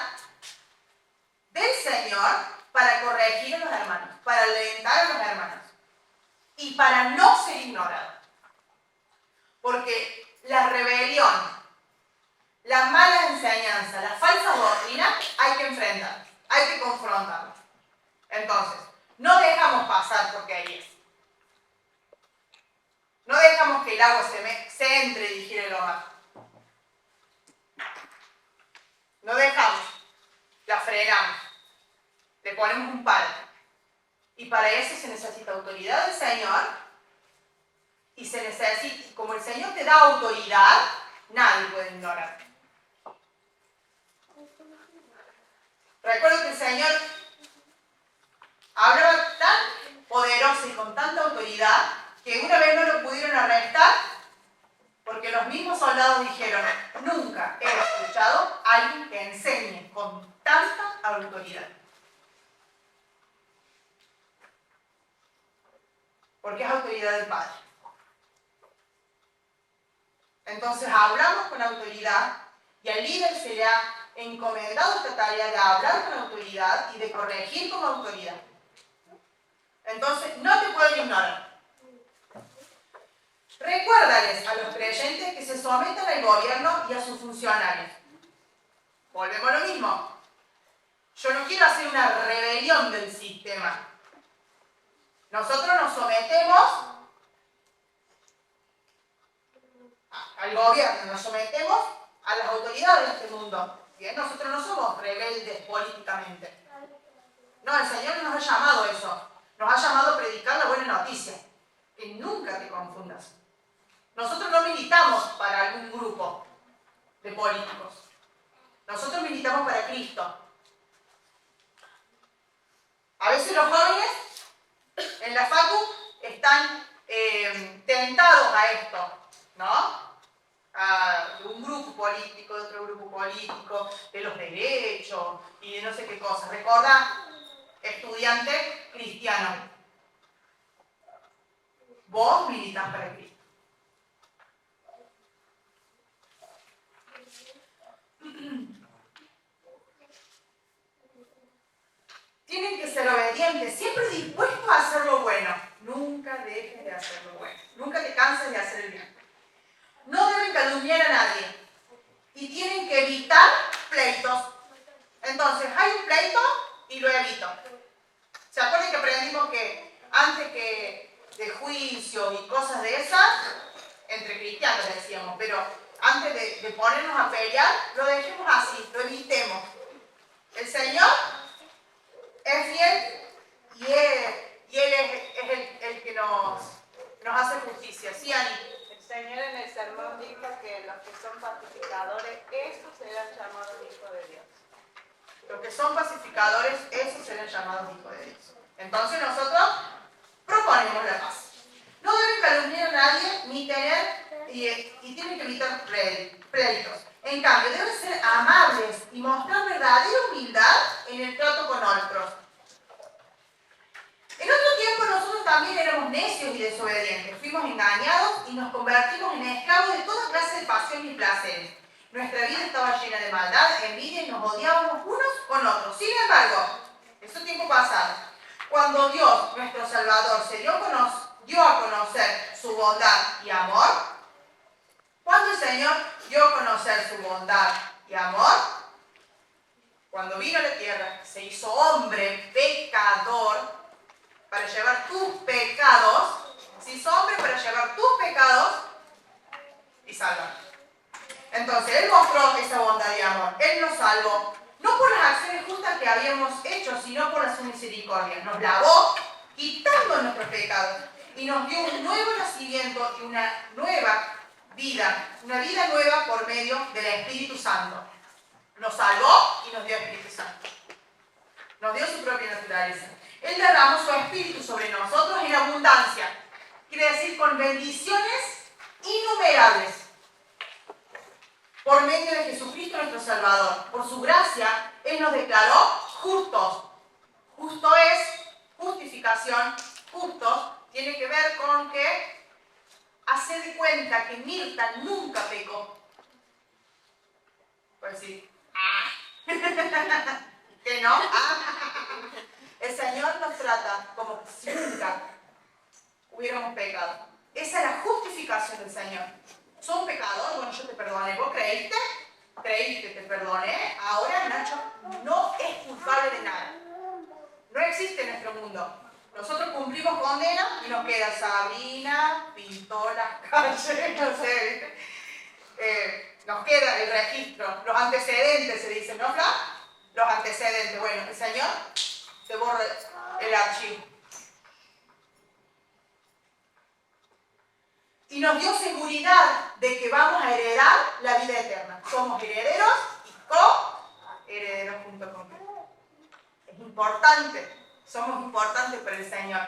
del Señor para corregir a los hermanos, para alentar a los hermanos. y para no ser ignorado. Porque la rebelión, la mala enseñanza, la falsa doctrina, hay que enfrentar, hay que confrontarla. Entonces, no dejamos pasar porquerías. No dejamos que el agua se entre y digire el hogar. No dejamos, la frenamos, le ponemos un palo. Y para eso se necesita autoridad del Señor. Y se necesita, como el Señor te da autoridad, nadie puede ignorar. Recuerdo que el Señor hablaba tan poderoso y con tanta autoridad que una vez no lo pudieron arrestar porque los mismos soldados dijeron: nunca he escuchado a alguien que enseñe con tanta autoridad. Porque es autoridad del Padre. Entonces hablamos con autoridad y al líder se le ha encomendado esta tarea de hablar con autoridad y de corregir con autoridad. Entonces no te pueden ignorar. Recuérdales a los creyentes que se sometan al gobierno y a sus funcionarios. Volvemos a lo mismo. Yo no quiero hacer una rebelión del sistema. Nosotros nos sometemos al gobierno, nos sometemos a las autoridades de este mundo. Bien, nosotros no somos rebeldes políticamente. No, el Señor nos ha llamado a eso. Nos ha llamado a predicar la buena noticia. Que nunca te confundas. Nosotros no militamos para algún grupo de políticos. Nosotros militamos para Cristo. A veces los jóvenes en la facu están tentados a esto, ¿no? De un grupo político, de otro grupo político, de los derechos y de no sé qué cosas. Recuerda, estudiante cristiano, vos militás para Cristo. Tienen que ser obedientes, siempre dispuestos a hacer lo bueno. Nunca dejes de hacer lo bueno. Nunca te canses de hacer el bien. No deben calumniar a nadie. Y tienen que evitar pleitos. Entonces, hay un pleito y lo evito. ¿Se acuerdan que aprendimos que antes que de juicio y cosas de esas, entre cristianos decíamos, pero antes de ponernos a pelear, lo dejemos así, lo evitemos. El Señor es fiel y Él es el que nos hace justicia. ¿Sí, Ani? El Señor en el sermón dijo que los que son pacificadores, esos serán llamados hijos de Dios. Los que son pacificadores, esos serán llamados hijos de Dios. Entonces nosotros proponemos la paz. No deben calumniar a nadie ni tener y tienen que evitar pleitos. En cambio, deben ser amables y mostrar verdadera humildad en el trato con otros. En otro tiempo nosotros también éramos necios y desobedientes. Fuimos engañados y nos convertimos en esclavos de toda clase de pasión y placeres. Nuestra vida estaba llena de maldad, envidia y nos odiábamos unos con otros. Sin embargo, eso tiempo pasado, cuando Dios, nuestro Salvador, se dio a conocer su bondad y amor, cuando el Señor dio a conocer su bondad y amor, cuando vino a la tierra, se hizo hombre, pecador, para llevar tus pecados, se hizo hombre para llevar tus pecados y salvar. Entonces, Él mostró esa bondad y amor. Él nos salvó, no por las acciones justas que habíamos hecho, sino por su misericordia. Nos lavó, quitando nuestros pecados, y nos dio un nuevo nacimiento y una nueva vida nueva por medio del Espíritu Santo. Nos salvó y nos dio Espíritu Santo. Nos dio su propia naturaleza. Él derramó su Espíritu sobre nosotros en abundancia. Quiere decir con bendiciones innumerables. Por medio de Jesucristo nuestro Salvador. Por su gracia, Él nos declaró justos. Justo es justificación. Justos tiene que ver con que hace de cuenta que Mirta nunca pecó. Pues sí. ¿Que no? El Señor nos trata como si nunca hubiéramos pecado. Esa es la justificación del Señor. ¿Sos un pecador? Bueno, yo te perdoné. ¿Vos creíste? Creíste, te perdoné. Ahora Nacho no es culpable de nada. No existe en nuestro mundo. Nosotros cumplimos condena y nos queda Sabrina, pintó las calles, no sé, nos queda el registro, los antecedentes se dice, ¿no, Fla? Los antecedentes. Bueno, el Señor te borra el archivo. Y nos dio seguridad de que vamos a heredar la vida eterna. Somos herederos y co-herederos junto con Él. Es importante. Somos importantes para el Señor.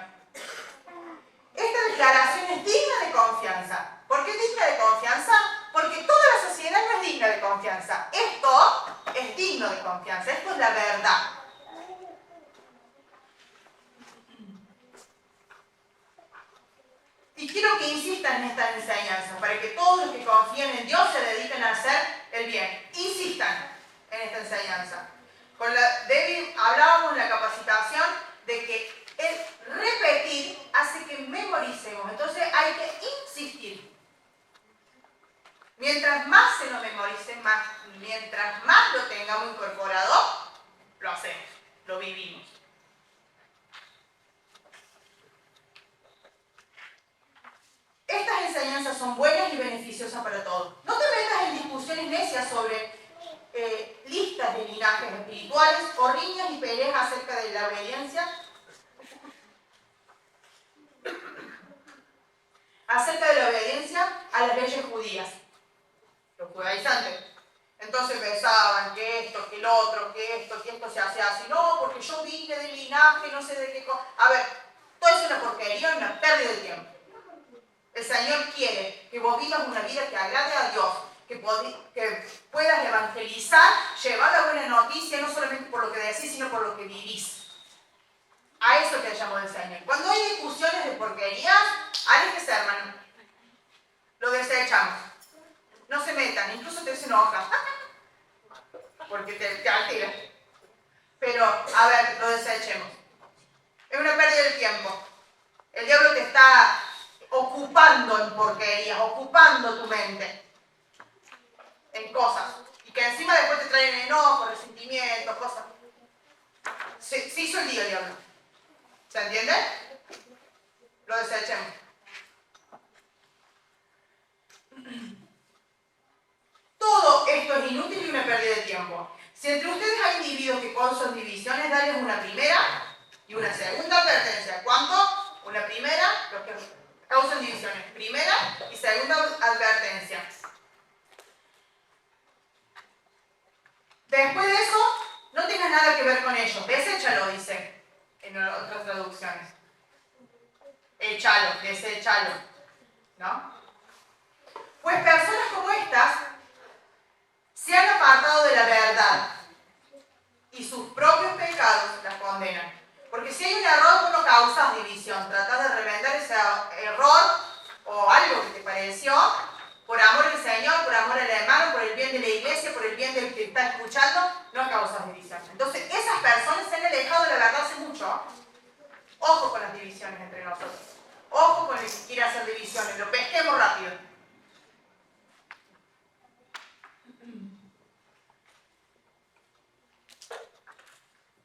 Esta declaración es digna de confianza. ¿Por qué es digna de confianza? Porque toda la sociedad no es digna de confianza. Esto es digno de confianza. Esto es la verdad. Y quiero que insistan en esta enseñanza, para que todos los que confíen en Dios se dediquen a hacer el bien. Insistan en esta enseñanza. Con Debbie hablábamos en la capacitación de que el repetir hace que memoricemos. Entonces hay que insistir. Mientras más se nos memorice, mientras más lo tengamos incorporado, lo hacemos, lo vivimos. Estas enseñanzas son buenas y beneficiosas para todos. No te metas en discusiones necias sobre listas de linajes espirituales o riñas y peleas acerca de la obediencia, a las leyes judías, los judaizantes. Entonces pensaban que esto, que el otro, que esto se hace así. No, porque yo vine del linaje, no sé de qué cosa. A ver, todo eso es una porquería, una pérdida de tiempo. El Señor quiere que vos vivas una vida que agrade a Dios, que puedas evangelizar, llevar la buena noticia, no solamente por lo que decís, sino por lo que vivís. A eso te llamo del Señor. Cuando hay discusiones de porquerías, aléjese, hermano. Lo desechamos. No se metan, incluso te se enoja. Porque te altera. Pero, a ver, lo desechemos. Es una pérdida de tiempo. El diablo te está ocupando en porquerías, ocupando tu mente en cosas. Y que encima después te traen enojo, resentimiento, cosas. Se hizo el diablo. ¿Se entiende? Lo desechemos. Todo esto es inútil y una pérdida de tiempo. Si entre ustedes hay individuos que causan divisiones, darles una primera y una segunda advertencia. ¿Cuánto? Una primera, los que causan divisiones. Primera y segunda advertencia. Después de eso, no tengas nada que ver con ellos. Deséchalo, dice en otras traducciones. Échalo, deséchalo. ¿No? Pues personas como estas se han apartado de la verdad y sus propios pecados las condenan. Porque si hay un error, vos no causas división. Tratás de remendar ese error o algo que te pareció por amor al Señor, por amor al hermano, por el bien de la iglesia, por el bien del que está escuchando, no causas división. Entonces, esas personas se han alejado de la verdad hace mucho. Ojo con las divisiones entre nosotros. Ojo con el que quiere hacer divisiones. Lo pesquemos rápido.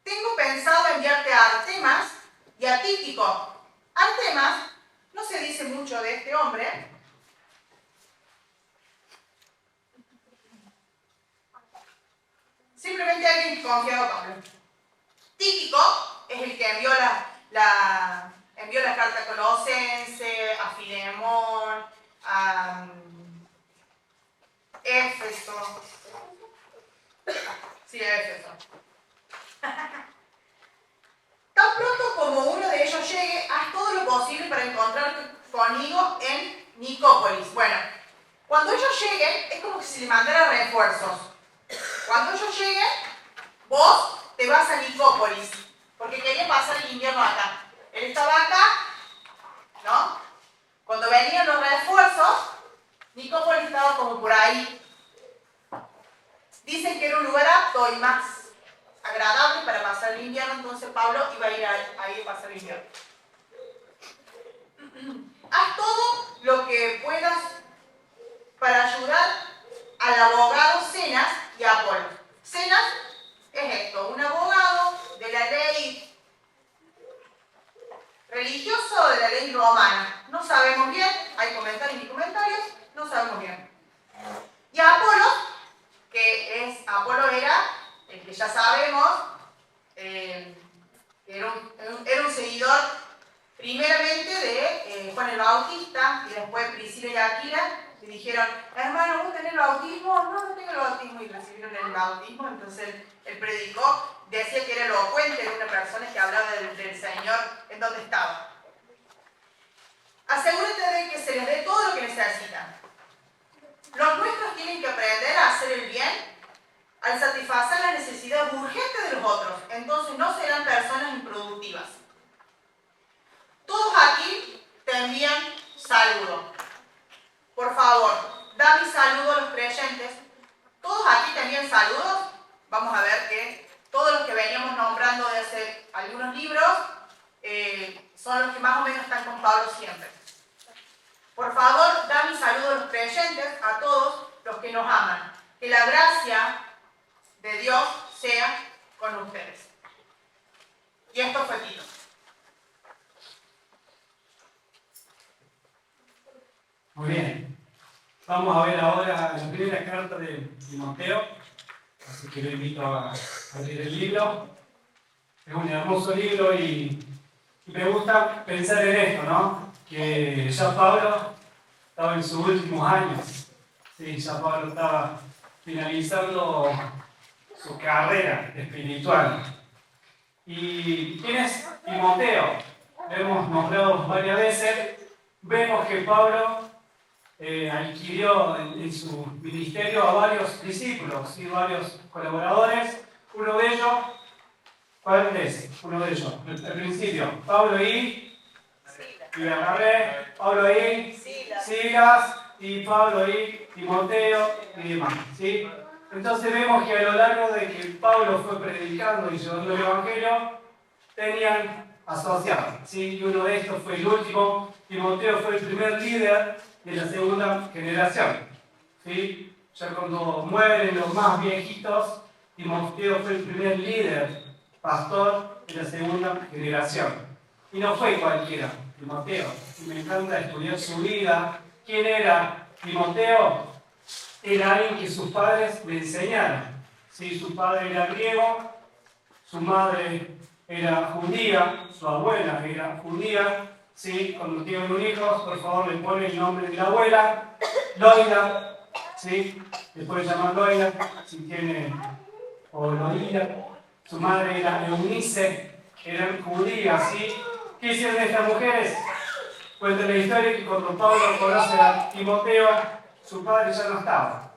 Tengo pensado enviarte a Artemas y a Tíquico. Artemas, no se dice mucho de este hombre. Simplemente alguien que confiaba con Pablo. Tíquico es el que envió la carta a Colosense, a Filemón, a Éfeso. Sí, a Éfeso. Tan pronto como uno de ellos llegue, haz todo lo posible para encontrarte conmigo en Nicópolis. Bueno, cuando ellos lleguen, es como que si le mandara refuerzos. Cuando ellos lleguen, vos te vas a Nicópolis, porque quería pasar el invierno acá. Él estaba acá, ¿no? Cuando venían los refuerzos, Nicópolis estaba como por ahí. Dicen que era un lugar apto y más agradable para pasar el invierno, entonces Pablo iba a ir a pasar el invierno. haz todo lo que puedas para ayudar al abogado Zenas y a Apolo. Zenas es esto, un abogado de la ley religiosa o de la ley romana. No sabemos bien, hay comentarios y comentarios, no sabemos bien. Y Apolo, Apolo era, el que ya sabemos, era un seguidor primeramente de Juan el Bautista, y después Priscila y Aquila le dijeron, hermano, ¿vos tenés el bautismo? No, no tengo el bautismo, y recibieron el bautismo. Entonces él predicó, decía que era elocuente, era una persona que hablaba del Señor en donde estaba. Asegúrate de que se les dé todo lo que necesitan. Los nuestros tienen que aprender a hacer el bien al satisfacer las necesidades urgentes de los otros. Entonces no serán personas improductivas. Todos aquí te envían saludo. Por favor, da mi saludo a los creyentes. Todos aquí te envían saludos. Vamos a ver que todos los que veníamos nombrando de hace algunos libros son los que más o menos están con Pablo siempre. Por favor, da mi saludo a los creyentes, a todos los que nos aman. Que la gracia de Dios sea con ustedes. Y esto fue Tito. Muy bien. Vamos a ver ahora la primera carta de Timoteo. Así que lo invito a abrir el libro. Es un hermoso libro y me gusta pensar en esto, ¿no? Que ya Pablo estaba en sus últimos años. Sí, ya Pablo estaba finalizando su carrera espiritual. ¿Y quién es Timoteo? Lo hemos nombrado varias veces. Vemos que Pablo adquirió en su ministerio a varios discípulos y varios colaboradores. Uno de ellos, ¿cuál es? Uno de ellos, al principio, Pablo y Bernabé, Pablo y Silas, y Pablo y Timoteo y demás, ¿sí? Entonces vemos que a lo largo de que Pablo fue predicando y llevando el Evangelio, tenían asociados, ¿sí? Y uno de estos fue el último. Timoteo fue el primer líder de la segunda generación, ¿sí? Ya cuando mueren los más viejitos, Timoteo fue el primer líder, pastor de la segunda generación. Y no fue cualquiera, Timoteo. Y me encanta estudiar su vida. ¿Quién era Timoteo? Era alguien que sus padres le enseñaron. ¿Sí? Su padre era griego, su madre era judía, su abuela era judía. ¿Sí? Cuando tienen un hijo, por favor le ponen el nombre de la abuela, Loida, ¿sí? Le pueden llamar Loida, si tiene, o Loida. Su madre era Eunice, eran judías, ¿sí? ¿Qué hicieron estas mujeres? Cuenta la historia que cuando Pablo conoce a Timoteo, su padre ya no estaba,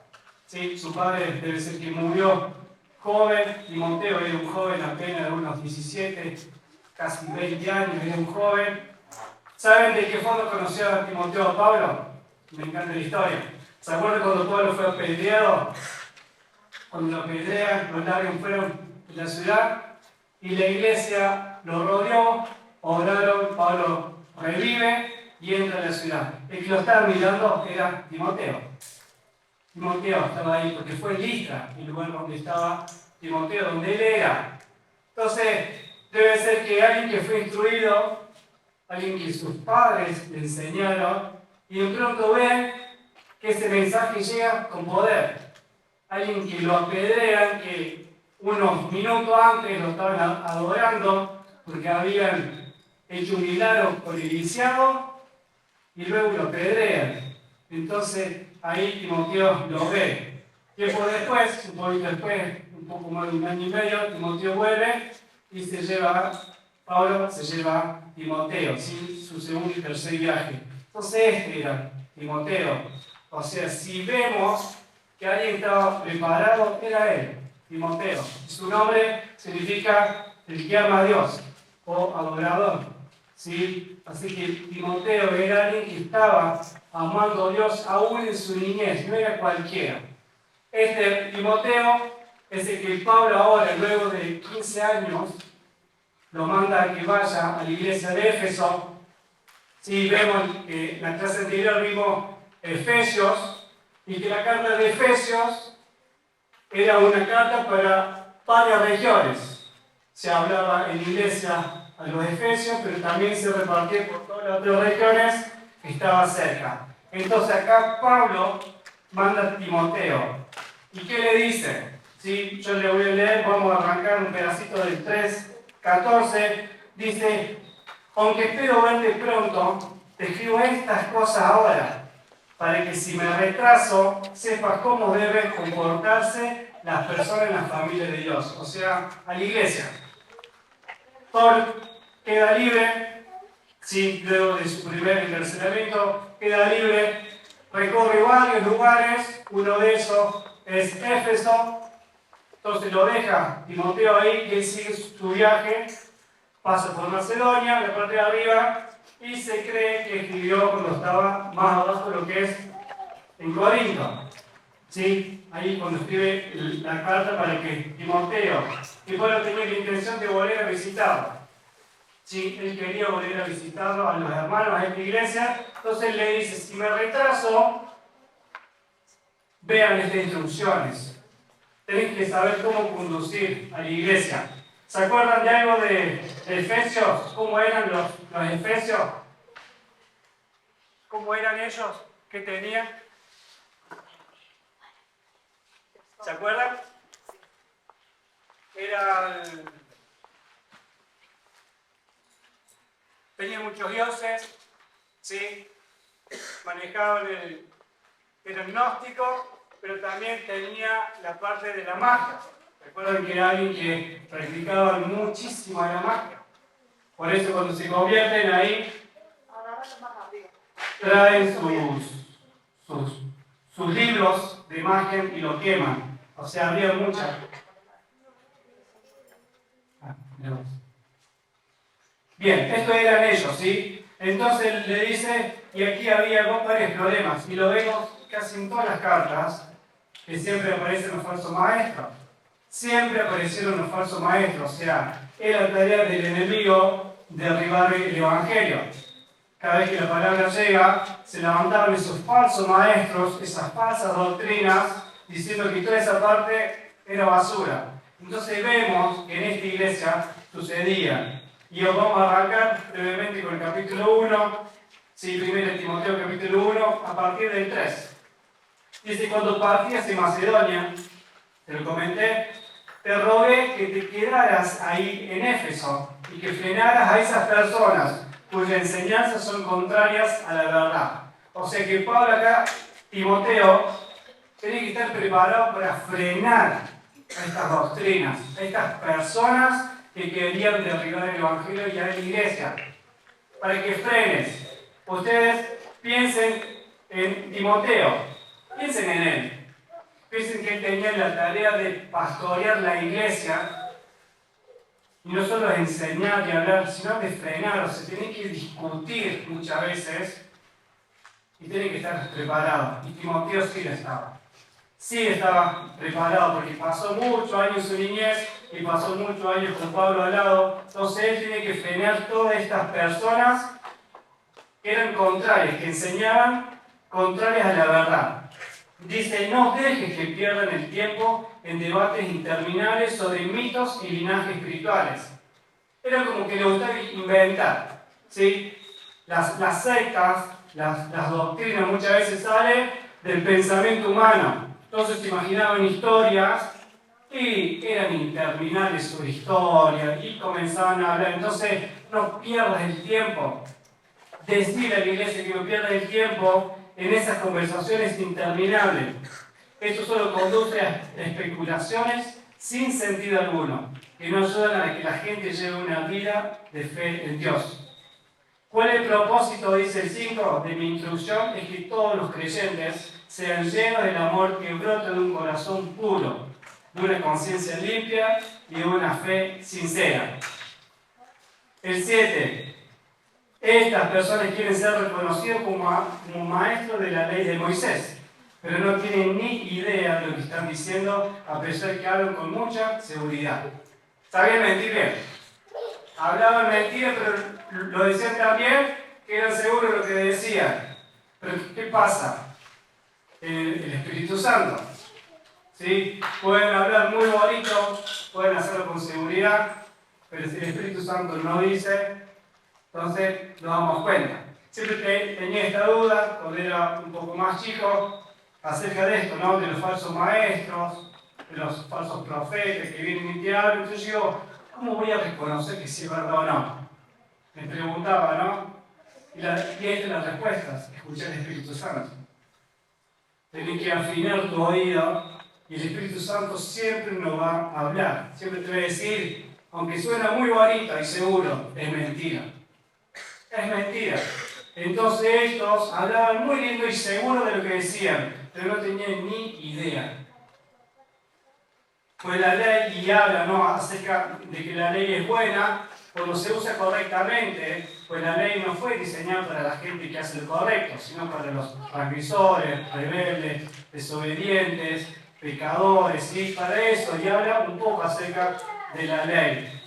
¿sí? Su padre debe ser que murió joven. Timoteo era un joven apenas de unos 17, casi 20 años, era un joven. ¿Saben de qué forma conoció a Timoteo a Pablo? Me encanta la historia. ¿Se acuerdan cuando Pablo fue apedreado? Cuando lo apedrean, lo largan fuera de la ciudad y la iglesia lo rodeó, oraron, Pablo revive y entra a la ciudad. El que lo estaba mirando era Timoteo. Timoteo estaba ahí porque fue en Listra, el lugar donde estaba Timoteo, donde él era. Entonces, debe ser que alguien que fue instruido, alguien que sus padres le enseñaron, y de pronto ven que ese mensaje llega con poder. Alguien que lo apedrean, que unos minutos antes lo estaban adorando porque habían hecho un milagro por el lisiado, y luego lo apedrean. Entonces ahí Timoteo lo ve. Tiempo después, un poquito después, un poco más de un año y medio, Timoteo vuelve y Pablo se lleva a Timoteo, ¿sí? Su segundo y tercer viaje. Entonces este era Timoteo. O sea, si vemos que alguien estaba preparado, era él, Timoteo. Su nombre significa el que ama a Dios o adorador, ¿sí? Así que Timoteo era alguien que estaba amando a Dios aún en su niñez, no era cualquiera. Este Timoteo es el que Pablo ahora, luego de 15 años, lo manda a que vaya a la iglesia de Éfeso Sí, vemos que en la clase anterior vimos Efesios, y que la carta de Efesios era una carta para varias regiones. Se hablaba en iglesia a los Efesios, pero también se repartía por todas las otras regiones que estaban cerca. Entonces acá Pablo manda a Timoteo. ¿Y qué le dice? ¿Sí? Yo le voy a leer, vamos a arrancar un pedacito del 3:14. Dice: aunque espero verte pronto, te escribo estas cosas ahora, para que si me retraso, sepas cómo deben comportarse las personas en la familia de Dios, o sea, a la iglesia. Paul queda libre, sí, luego de su primer encarcelamiento, queda libre, recorre varios lugares, uno de esos es Éfeso, entonces lo deja Timoteo ahí, que sigue su viaje, pasa por Macedonia, la parte de arriba, y se cree que escribió cuando estaba más abajo de lo que es en Corinto. ¿Sí? Ahí cuando escribe la carta para que Timoteo, que Pablo tenía la intención de volver a visitarlo. ¿Sí? Él quería volver a visitarlo a los hermanos, a esta iglesia. Entonces le dice: si me retraso, vean estas instrucciones. Tenéis que saber cómo conducir a la iglesia. ¿Se acuerdan de algo de Efesios? ¿Cómo eran los Efesios? ¿Cómo eran ellos? ¿Qué tenían? ¿Se acuerdan? Tenían muchos dioses, ¿sí? Manejaban era gnóstico, pero también tenía la parte de la magia. Recuerden que era alguien que practicaba muchísimo la magia. Por eso cuando se convierten ahí, traen sus libros de magia y lo queman. O sea, había muchas. Bien, esto eran ellos, ¿sí? Entonces le dice, y aquí había varios problemas, y lo vemos casi en todas las cartas, que siempre aparecen los falsos maestros. Siempre aparecieron los falsos maestros, o sea, era tarea del enemigo derribar el evangelio. Cada vez que la palabra llega, se levantaban esos falsos maestros, esas falsas doctrinas, diciendo que toda esa parte era basura. Entonces vemos que en esta iglesia sucedía. Y os vamos a arrancar brevemente con el capítulo 1, sí, 1 Timoteo capítulo 1, a partir del 3. Dice: cuando partías de Macedonia, te lo comenté, te rogué que te quedaras ahí en Éfeso y que frenaras a esas personas cuyas enseñanzas son contrarias a la verdad. O sea que Pablo acá, Timoteo, tiene que estar preparado para frenar a estas doctrinas, a estas personas que querían derribar el evangelio y a la iglesia. Para que frenes. Ustedes piensen en Timoteo, piensen en él. Piensen que él tenía la tarea de pastorear la iglesia, y no solo de enseñar y hablar, sino de frenar. O sea, tiene que discutir muchas veces y tiene que estar preparado. Y Timoteo sí lo estaba. Sí estaba preparado porque pasó muchos años en su niñez y pasó muchos años con Pablo al lado. Entonces él tiene que frenar todas estas personas que eran contrarias, que enseñaban contrarias a la verdad. Dice: no dejes que pierdan el tiempo en debates interminables sobre mitos y linajes espirituales. Era como que le gustaba inventar, ¿sí? Las sectas, las doctrinas muchas veces salen del pensamiento humano. Entonces se imaginaban historias y eran interminables sobre historia y comenzaban a hablar. Entonces no pierdas el tiempo. Decirle a la iglesia que no pierda el tiempo en esas conversaciones interminables. Esto solo conduce a especulaciones sin sentido alguno, que no ayudan a que la gente lleve una vida de fe en Dios. ¿Cuál es el propósito, dice el 5, de mi instrucción? Es que todos los creyentes sean llenos del amor que brota de un corazón puro, de una conciencia limpia y de una fe sincera. El 7. Estas personas quieren ser reconocidos como maestros de la ley de Moisés, pero no tienen ni idea de lo que están diciendo, a pesar de que hablan con mucha seguridad. Sabían mentir bien. Hablaban mentiras, pero lo decían también que eran seguros Pero ¿qué pasa? El Espíritu Santo. ¿Sí? Pueden hablar muy bonito, pueden hacerlo con seguridad, pero si el Espíritu Santo no dice, entonces nos damos cuenta. Siempre tenía esta duda, cuando era un poco más chico, acerca de esto, ¿no? De los falsos maestros, de los falsos profetas que vienen y te hablan. Entonces yo, ¿cómo voy a reconocer que sí es verdad o no? Me preguntaba, ¿no? Y esta es la respuesta, escuchar el Espíritu Santo. Tienes que afinar tu oído y el Espíritu Santo siempre nos va a hablar. Siempre te va a decir, aunque suena muy bonito y seguro, es mentira. Es mentira. Entonces estos hablaban muy lindo y seguro de lo que decían, pero no tenían ni idea. Pues la ley y habla, ¿no?, acerca de que la ley es buena cuando se usa correctamente, pues la ley no fue diseñada para la gente que hace lo correcto, sino para los transgresores, rebeldes, desobedientes, pecadores, ¿sí? Para eso, y habla un poco acerca de la ley.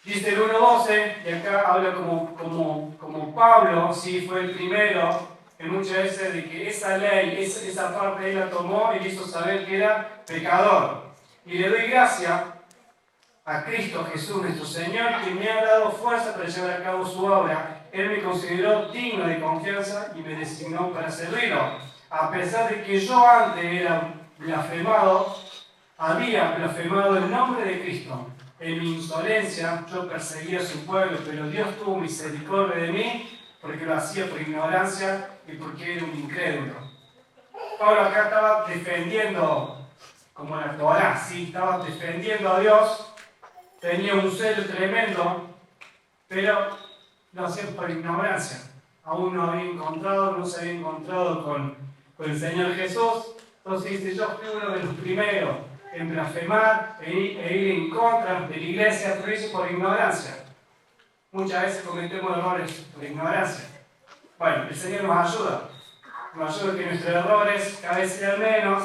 Dice el 1.12, y acá habla como Pablo, ¿sí? Fue el primero en muchas veces de que esa ley, esa parte él la tomó y le hizo saber que era pecador. Y le doy gracias a Cristo Jesús, nuestro Señor, que me ha dado fuerza para llevar a cabo su obra. Él me consideró digno de confianza y me designó para servirlo. A pesar de que yo antes era blasfemado, había blasfemado el nombre de Cristo. En mi insolencia yo perseguía a su pueblo, pero Dios tuvo misericordia de mí porque lo hacía por ignorancia y porque era un incrédulo. Pablo acá estaba defendiendo, como la Torá, ¿sí? Estaba defendiendo a Dios, tenía un celo tremendo, pero lo hacía por ignorancia. Aún no se había encontrado con el Señor Jesús. Entonces dice, yo fui uno de los primeros en blasfemar e ir en contra de la iglesia, pero hice por ignorancia. Muchas veces cometemos errores por ignorancia. Bueno, el Señor nos ayuda a que nuestros errores cada vez sean menos,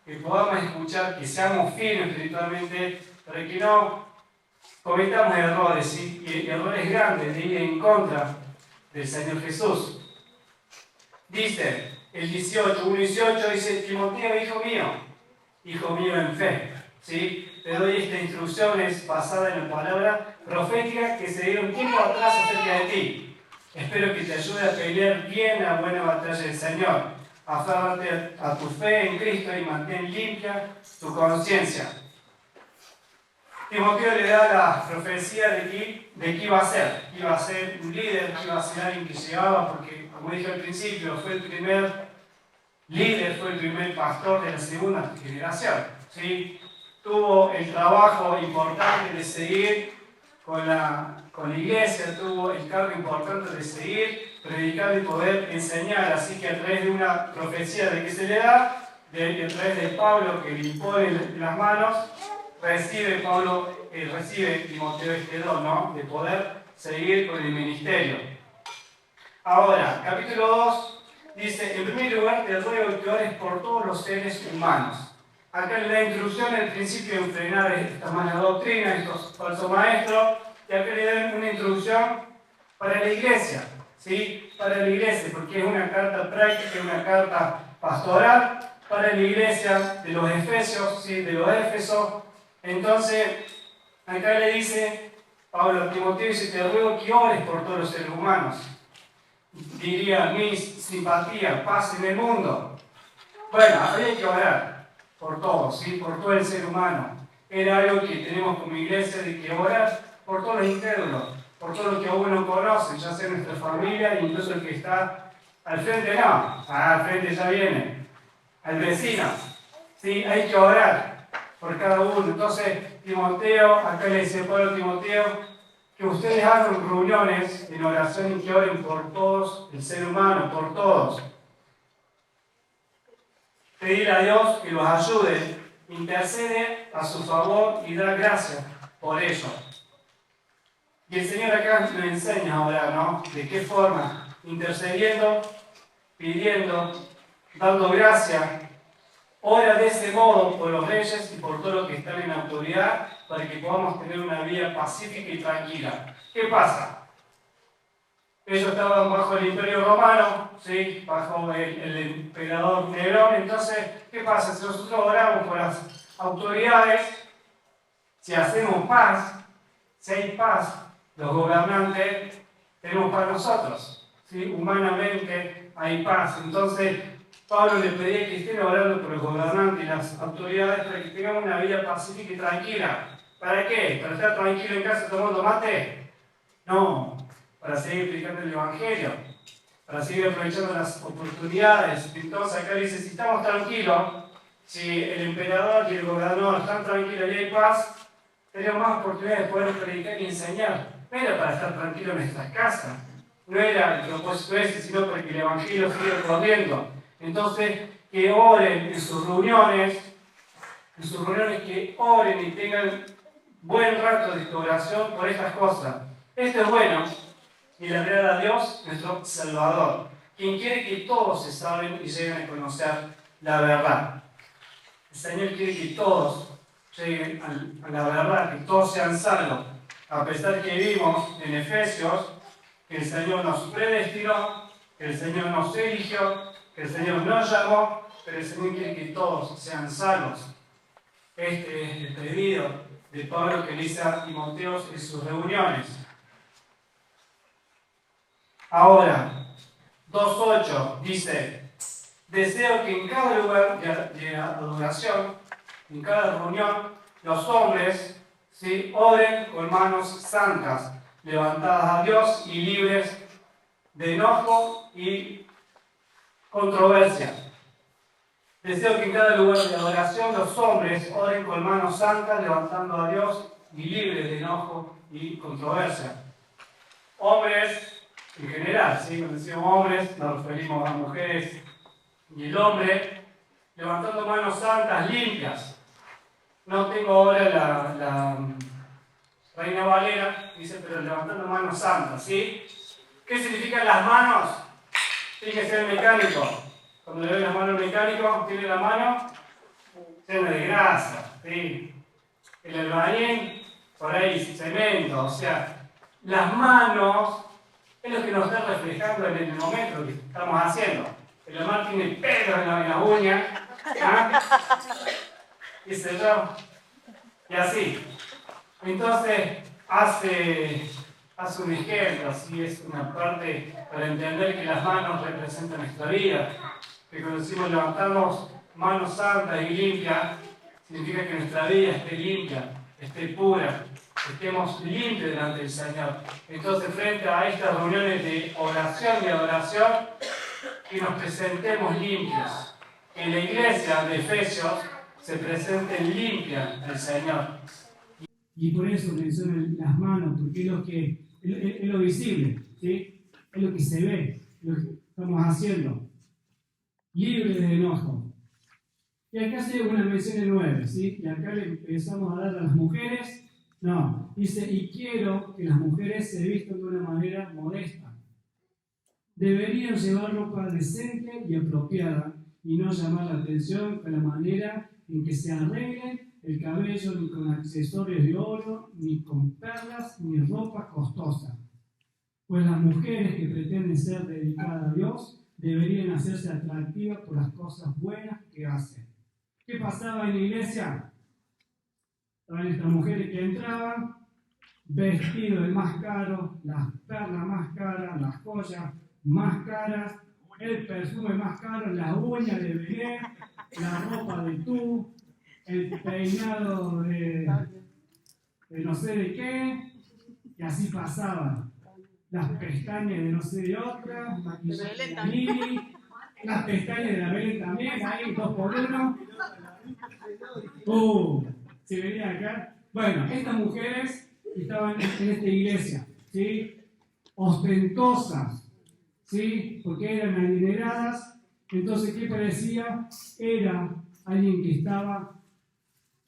que podamos escuchar, que seamos firmes espiritualmente, para que no cometamos errores, ¿sí? Y errores grandes de ir en contra del Señor Jesús. Dice el 1:18 dice, Timoteo, hijo mío en fe, ¿sí? Te doy estas instrucciones basadas en la palabra profética que se dieron tiempo atrás acerca de ti. Espero que te ayude a pelear bien la buena batalla del Señor. Aférrate a tu fe en Cristo y mantén limpia tu conciencia. Timoteo le da la profecía de que iba a ser. Iba a ser un líder, que iba a ser alguien que llegaba, porque, como dije al principio, fue el primer líder, fue el primer pastor de la segunda generación, ¿sí? Tuvo el trabajo importante de seguir con la iglesia, tuvo el cargo importante de seguir, predicar y poder enseñar. Así que a través de una profecía de que se le da, a través de Pablo que le impone las manos, recibe Timoteo este don, ¿no?, de poder seguir con el ministerio. Ahora, capítulo 2 dice, en primer lugar te ruego que ores por todos los seres humanos. Acá le da instrucción al principio en frenar esta mala doctrina, estos falsos maestros, y acá le dan una instrucción para la iglesia, ¿sí? Para la iglesia, porque es una carta práctica, una carta pastoral para la iglesia de los Efesios, ¿sí? De los Éfesos. Entonces, acá le dice Pablo a Timoteo, dice, te ruego que ores por todos los seres humanos. Diría, mis simpatías, paz en el mundo. Bueno, había que orar por todos, ¿sí? Por todo el ser humano. Era algo que tenemos como iglesia, de que orar por todos los incrédulos, por todos los que aún no conocen, ya sea nuestra familia e incluso el que está al frente, no, al frente ya viene, al vecino, ¿sí? Hay que orar por cada uno. Entonces, Timoteo, acá le dice Pablo a Timoteo, que ustedes hagan reuniones en oración y que oren por todos, el ser humano, por todos. Pedir a Dios que los ayude, intercede a su favor y da gracias por ello. Y el Señor acá nos enseña a orar, ¿no? ¿De qué forma? Intercediendo, pidiendo, dando gracias. Ora de ese modo por los reyes y por todos los que están en autoridad, para que podamos tener una vida pacífica y tranquila. ¿Qué pasa? ellos estaban bajo el Imperio Romano, ¿sí? Bajo el emperador Nerón. Entonces, ¿qué pasa? Si nosotros oramos por las autoridades, si hacemos paz, si hay paz, los gobernantes tenemos para nosotros, ¿sí? Humanamente hay paz. Entonces, Pablo le pedía que estén orando por los gobernantes y las autoridades para que tengamos una vida pacífica y tranquila. ¿Para qué? ¿Para estar tranquilo en casa tomando mate? No, para seguir predicando el Evangelio, para seguir aprovechando las oportunidades. Entonces acá dice, si estamos tranquilos, si el emperador y el gobernador están tranquilos y hay paz, tenemos más oportunidades de poder predicar y enseñar. No era para estar tranquilos en nuestras casas, no era el propósito ese, sino para que el Evangelio siga corriendo. Entonces, que oren en sus reuniones, que oren y tengan buen rato de oración por estas cosas. Esto es bueno y le agrada a Dios, nuestro Salvador, quien quiere que todos se salven y lleguen a conocer la verdad. El Señor quiere que todos lleguen a la verdad, que todos sean salvos. A pesar que vimos en Efesios que el Señor nos predestinó, que el Señor nos eligió, que el Señor nos llamó, pero el Señor quiere que todos sean salvos. Este es el pedido de Pablo que le hizo a Timoteo en sus reuniones. Ahora, 2.8 dice, deseo que en cada lugar de adoración, en cada reunión, los hombres oren con manos santas, levantadas a Dios y libres de enojo y controversia. Deseo que en cada lugar de adoración los hombres oren con manos santas, levantando a Dios y libres de enojo y controversia. Hombres en general, ¿sí? Cuando decimos hombres nos referimos a mujeres y el hombre levantando manos santas limpias. No tengo ahora la Reina Valera, dice, pero levantando manos santas, ¿sí? ¿Qué significan las manos? Tiene que ser mecánico. Cuando le doy las manos al mecánico, tiene la mano llena de grasa, ¿sí? El albañil, por ahí, cemento, o sea, las manos es lo que nos está reflejando en el momento que estamos haciendo. El Omar tiene pelos en las uñas, ¿ah? ¿Qué sé yo? Y así. Entonces, hace un ejemplo, así es una parte para entender que las manos representan nuestra vida. Que cuando decimos levantamos manos santas y limpias, significa que nuestra vida esté limpia, esté pura, estemos limpios delante del Señor. Entonces, frente a estas reuniones de oración y adoración, que nos presentemos limpios. Que en la iglesia de Efesios se presenten limpias al Señor. Y por eso mencionan las manos, porque es lo visible, ¿sí? Es lo que se ve, lo que estamos haciendo. Libre de enojo. Y acá hace una mención de 9, ¿sí? Y acá le empezamos a dar a las mujeres. No, dice, y quiero que las mujeres se vistan de una manera modesta. Deberían llevar ropa decente y apropiada y no llamar la atención con la manera en que se arreglen el cabello, ni con accesorios de oro, ni con perlas, ni ropa costosa. Pues las mujeres que pretenden ser dedicadas a Dios deberían hacerse atractivas por las cosas buenas que hacen. ¿Qué pasaba en la iglesia? Estaban estas mujeres que entraban, vestidos de más caro, las perlas más caras, las joyas más caras, el perfume más caro, las uñas de Belén, la ropa de tú, el peinado de no sé de qué, y así pasaban. Las pestañas de no sé de otra, maquillaje de Mili, las pestañas de la Belén también, ahí 2 por 1. ¿Se venía acá? Bueno, estas mujeres estaban en esta iglesia, ¿sí? Ostentosas, ¿sí? Porque eran adineradas. Entonces, ¿qué parecía? Era alguien que estaba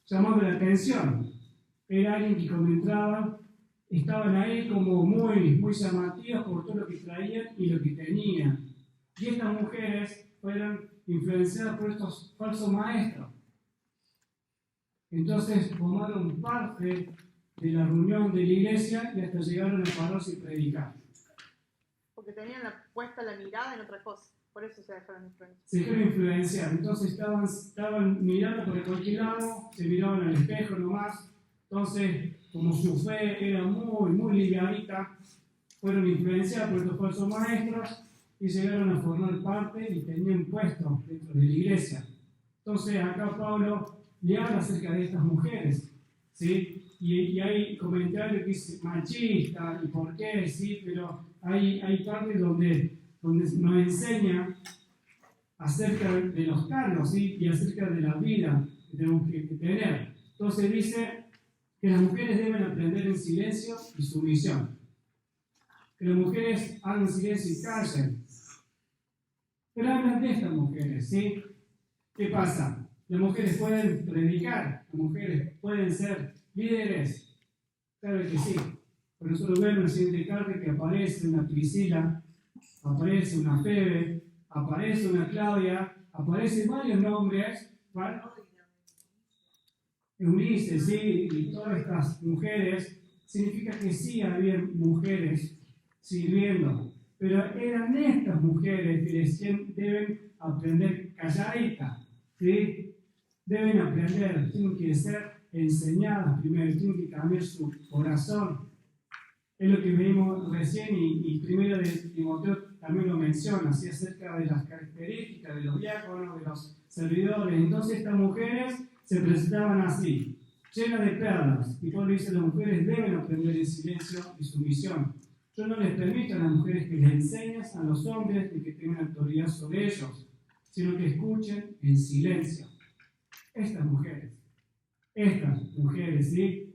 llamando la atención. Era alguien que cuando entraban, estaban ahí como muy llamativas por todo lo que traían y lo que tenían. Y estas mujeres fueron influenciadas por estos falsos maestros. Entonces tomaron parte de la reunión de la iglesia y hasta llegaron a pararse y predicar. tenían puesta la mirada en otra cosa. Por eso se dejaron influenciar. Se dejaron influenciar. Entonces estaban mirando por cualquier lado, se miraban al espejo nomás. Entonces, como su fe era muy livianita, fueron influenciados por estos falsos maestros y llegaron a formar parte y tenían puesto dentro de la iglesia. Entonces, acá Pablo le habla acerca de estas mujeres, ¿sí? Y hay comentarios que dicen machista, y por qué, sí, pero hay partes donde nos enseña acerca de los cargos, ¿sí? Y acerca de la vida que tenemos que tener. Entonces dice que las mujeres deben aprender en silencio y sumisión. Que las mujeres hagan silencio y callen. Pero hablan de estas mujeres, ¿sí? ¿Qué pasa? Las mujeres pueden predicar, las mujeres pueden ser líderes. Claro que sí. Por eso lo vemos en la siguiente carta que aparece una Priscila, aparece una Febe, aparece una Claudia, aparecen varios nombres, ¿vale? Eunice, sí, y todas estas mujeres, significa que sí había mujeres sirviendo, pero eran estas mujeres que decían deben aprender calladitas, ¿sí? Deben aprender, tienen que ser enseñadas primero, tienen que cambiar su corazón. Es lo que vimos recién y primero de Timoteo también lo menciona, así acerca de las características de los diáconos, de los servidores. Entonces estas mujeres se presentaban así, llenas de perlas. Y Pablo dice, las mujeres deben aprender en silencio y sumisión. Yo no les permito a las mujeres que les enseñen a los hombres y que tengan autoridad sobre ellos, sino que escuchen en silencio. Estas mujeres, ¿sí?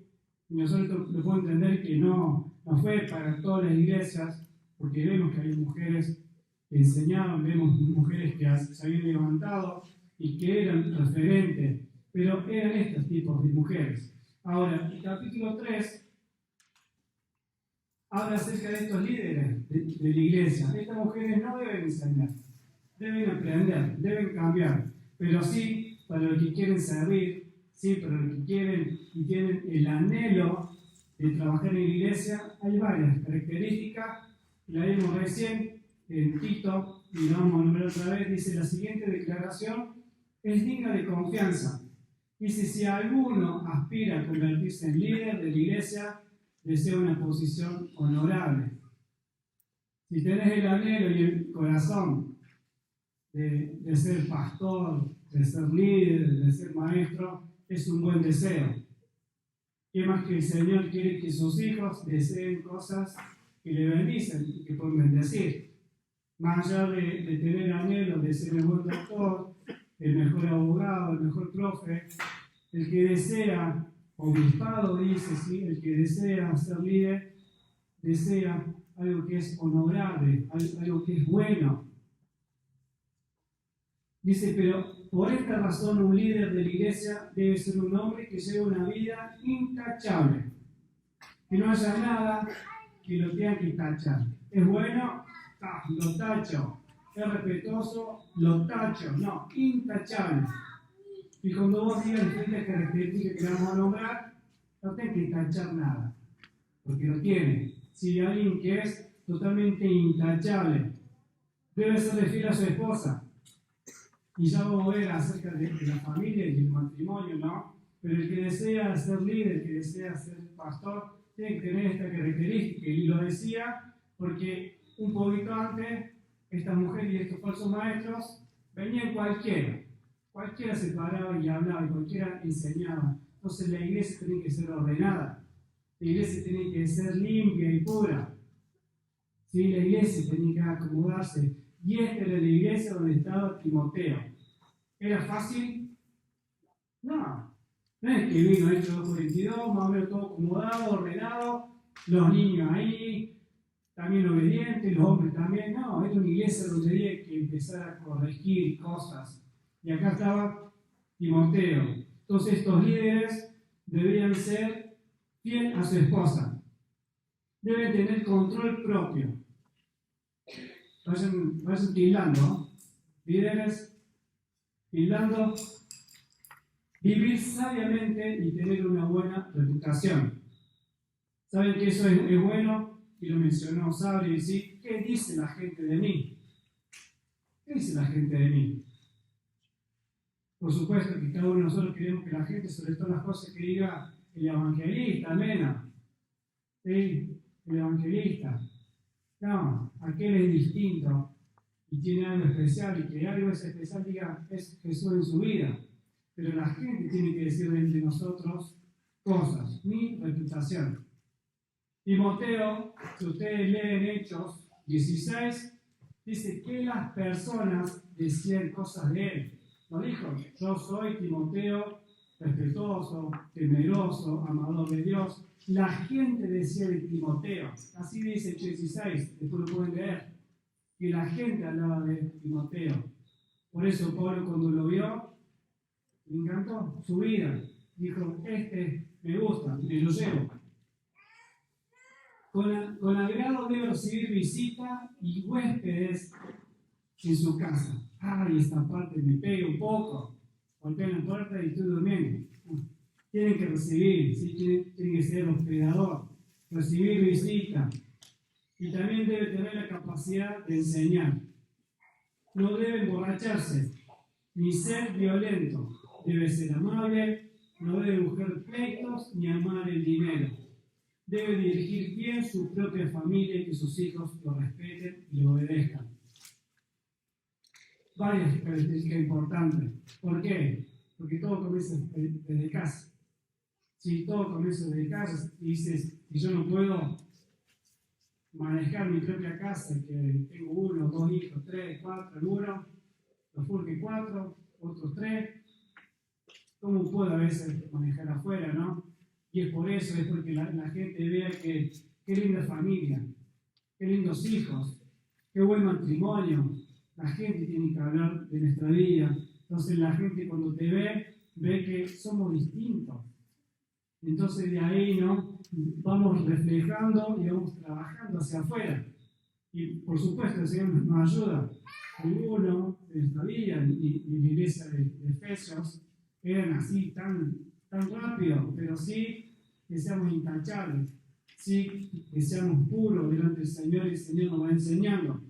Y nosotros lo podemos entender que no fue para todas las iglesias, porque vemos que hay mujeres que enseñaban, vemos mujeres que se habían levantado y que eran referentes, pero eran estos tipos de mujeres. Ahora, el capítulo 3 habla acerca de estos líderes de la iglesia. Estas mujeres no deben enseñar, deben aprender, deben cambiar, pero sí para los que quieren servir, sí para los que quieren y tienen el anhelo de trabajar en la iglesia. Hay varias características, la vimos recién en Tito, y la vamos a nombrar otra vez. Dice, la siguiente declaración es digna de confianza. Dice, si alguno aspira a convertirse en líder de la iglesia, desea una posición honorable. Si tenés el anhelo y el corazón de ser pastor, de ser líder, de ser maestro, es un buen deseo. ¿Qué más que el Señor quiere que sus hijos deseen cosas que le bendicen y que pueden bendecir? Más allá de tener anhelo de ser el buen doctor, el mejor abogado, el mejor profe, el que desea obispado, dice, ¿sí? El que desea ser líder, desea algo que es honorable, algo que es bueno. Dice, pero por esta razón un líder de la iglesia debe ser un hombre que lleve una vida intachable. Que no haya nada que lo tengan que tachar. ¿Es bueno? Lo tacho. ¿Es respetuoso? Lo tacho. No, intachable. Y cuando vos digas diferentes características que le vamos a nombrar, no tenés que tachar nada, porque lo tiene. Si alguien que es totalmente intachable, debe serle fiel a su esposa. Y ya vamos a ver acerca de la familia y el matrimonio, ¿no? Pero el que desea ser líder, el que desea ser pastor, tiene que tener esta característica. Y lo decía porque un poquito antes, estas mujeres y estos falsos maestros venían cualquiera. Cualquiera se paraba y hablaba, y cualquiera enseñaba. Entonces la iglesia tiene que ser ordenada. La iglesia tiene que ser limpia y pura. ¿Sí? La iglesia tenía que acomodarse. Y esta era la iglesia donde estaba Timoteo. ¿Era fácil? No. No es que vino hecho 2:42, más o menos todo acomodado, ordenado, los niños ahí, también obedientes, los hombres también. No, era una iglesia donde había que empezar a corregir cosas. Y acá estaba Timoteo. Entonces estos líderes debían ser fieles a su esposa. Deben tener control propio. Vayan tildando, ¿no? Líderes, tildando, vivir sabiamente y tener una buena reputación. ¿Saben que eso es bueno? Y lo mencionó Sabri, ¿sí? ¿qué dice la gente de mí? ¿Qué dice la gente de mí? Por supuesto que cada uno de nosotros queremos que la gente, sobre todas las cosas que diga el evangelista, Mena, ¿sí? El evangelista. No, aquel es distinto y tiene algo especial, y que algo es especial diga es Jesús en su vida. Pero la gente tiene que decir de nosotros cosas, mi reputación. Timoteo, si ustedes leen Hechos 16, dice que las personas decían cosas de él. Lo dijo, yo soy Timoteo, respetuoso, temeroso, amador de Dios. La gente decía de Timoteo, así dice Hechos 16, después lo pueden leer, que la gente hablaba de Timoteo. Por eso Pablo, cuando lo vio, le encantó su vida. Dijo, este me gusta, me lo llevo. Con agrado debe recibir visita y huéspedes en su casa. Ay, esta parte me pega un poco. Golpea la puerta y estoy durmiendo. Tienen que recibir, ¿sí? Tienen que ser hospedador, recibir visita. Y también debe tener la capacidad de enseñar. No debe emborracharse, ni ser violento. Debe ser amable, no debe buscar pleitos ni amar el dinero. Debe dirigir bien su propia familia y que sus hijos lo respeten y lo obedezcan. Varias características importantes. ¿Por qué? Porque todo comienza desde casa. Si todo comienza desde casa y dices, si yo no puedo manejar mi propia casa, que tengo 1, 2 hijos, 3, 4, algunos, los Fulke 4, otros 3, ¿cómo puedo a veces manejar afuera, no? Y es por eso, es porque la gente vea que qué linda familia, qué lindos hijos, qué buen matrimonio. La gente tiene que hablar de nuestra vida. Entonces la gente cuando te ve que somos distintos. Entonces de ahí, ¿no? Vamos reflejando y vamos trabajando hacia afuera. Y por supuesto el Señor nos ayuda. Algunos de nuestra vida y la iglesia de Efesios eran así tan rápido, pero sí que seamos intachables, sí que seamos puros delante del Señor y el Señor nos va enseñando.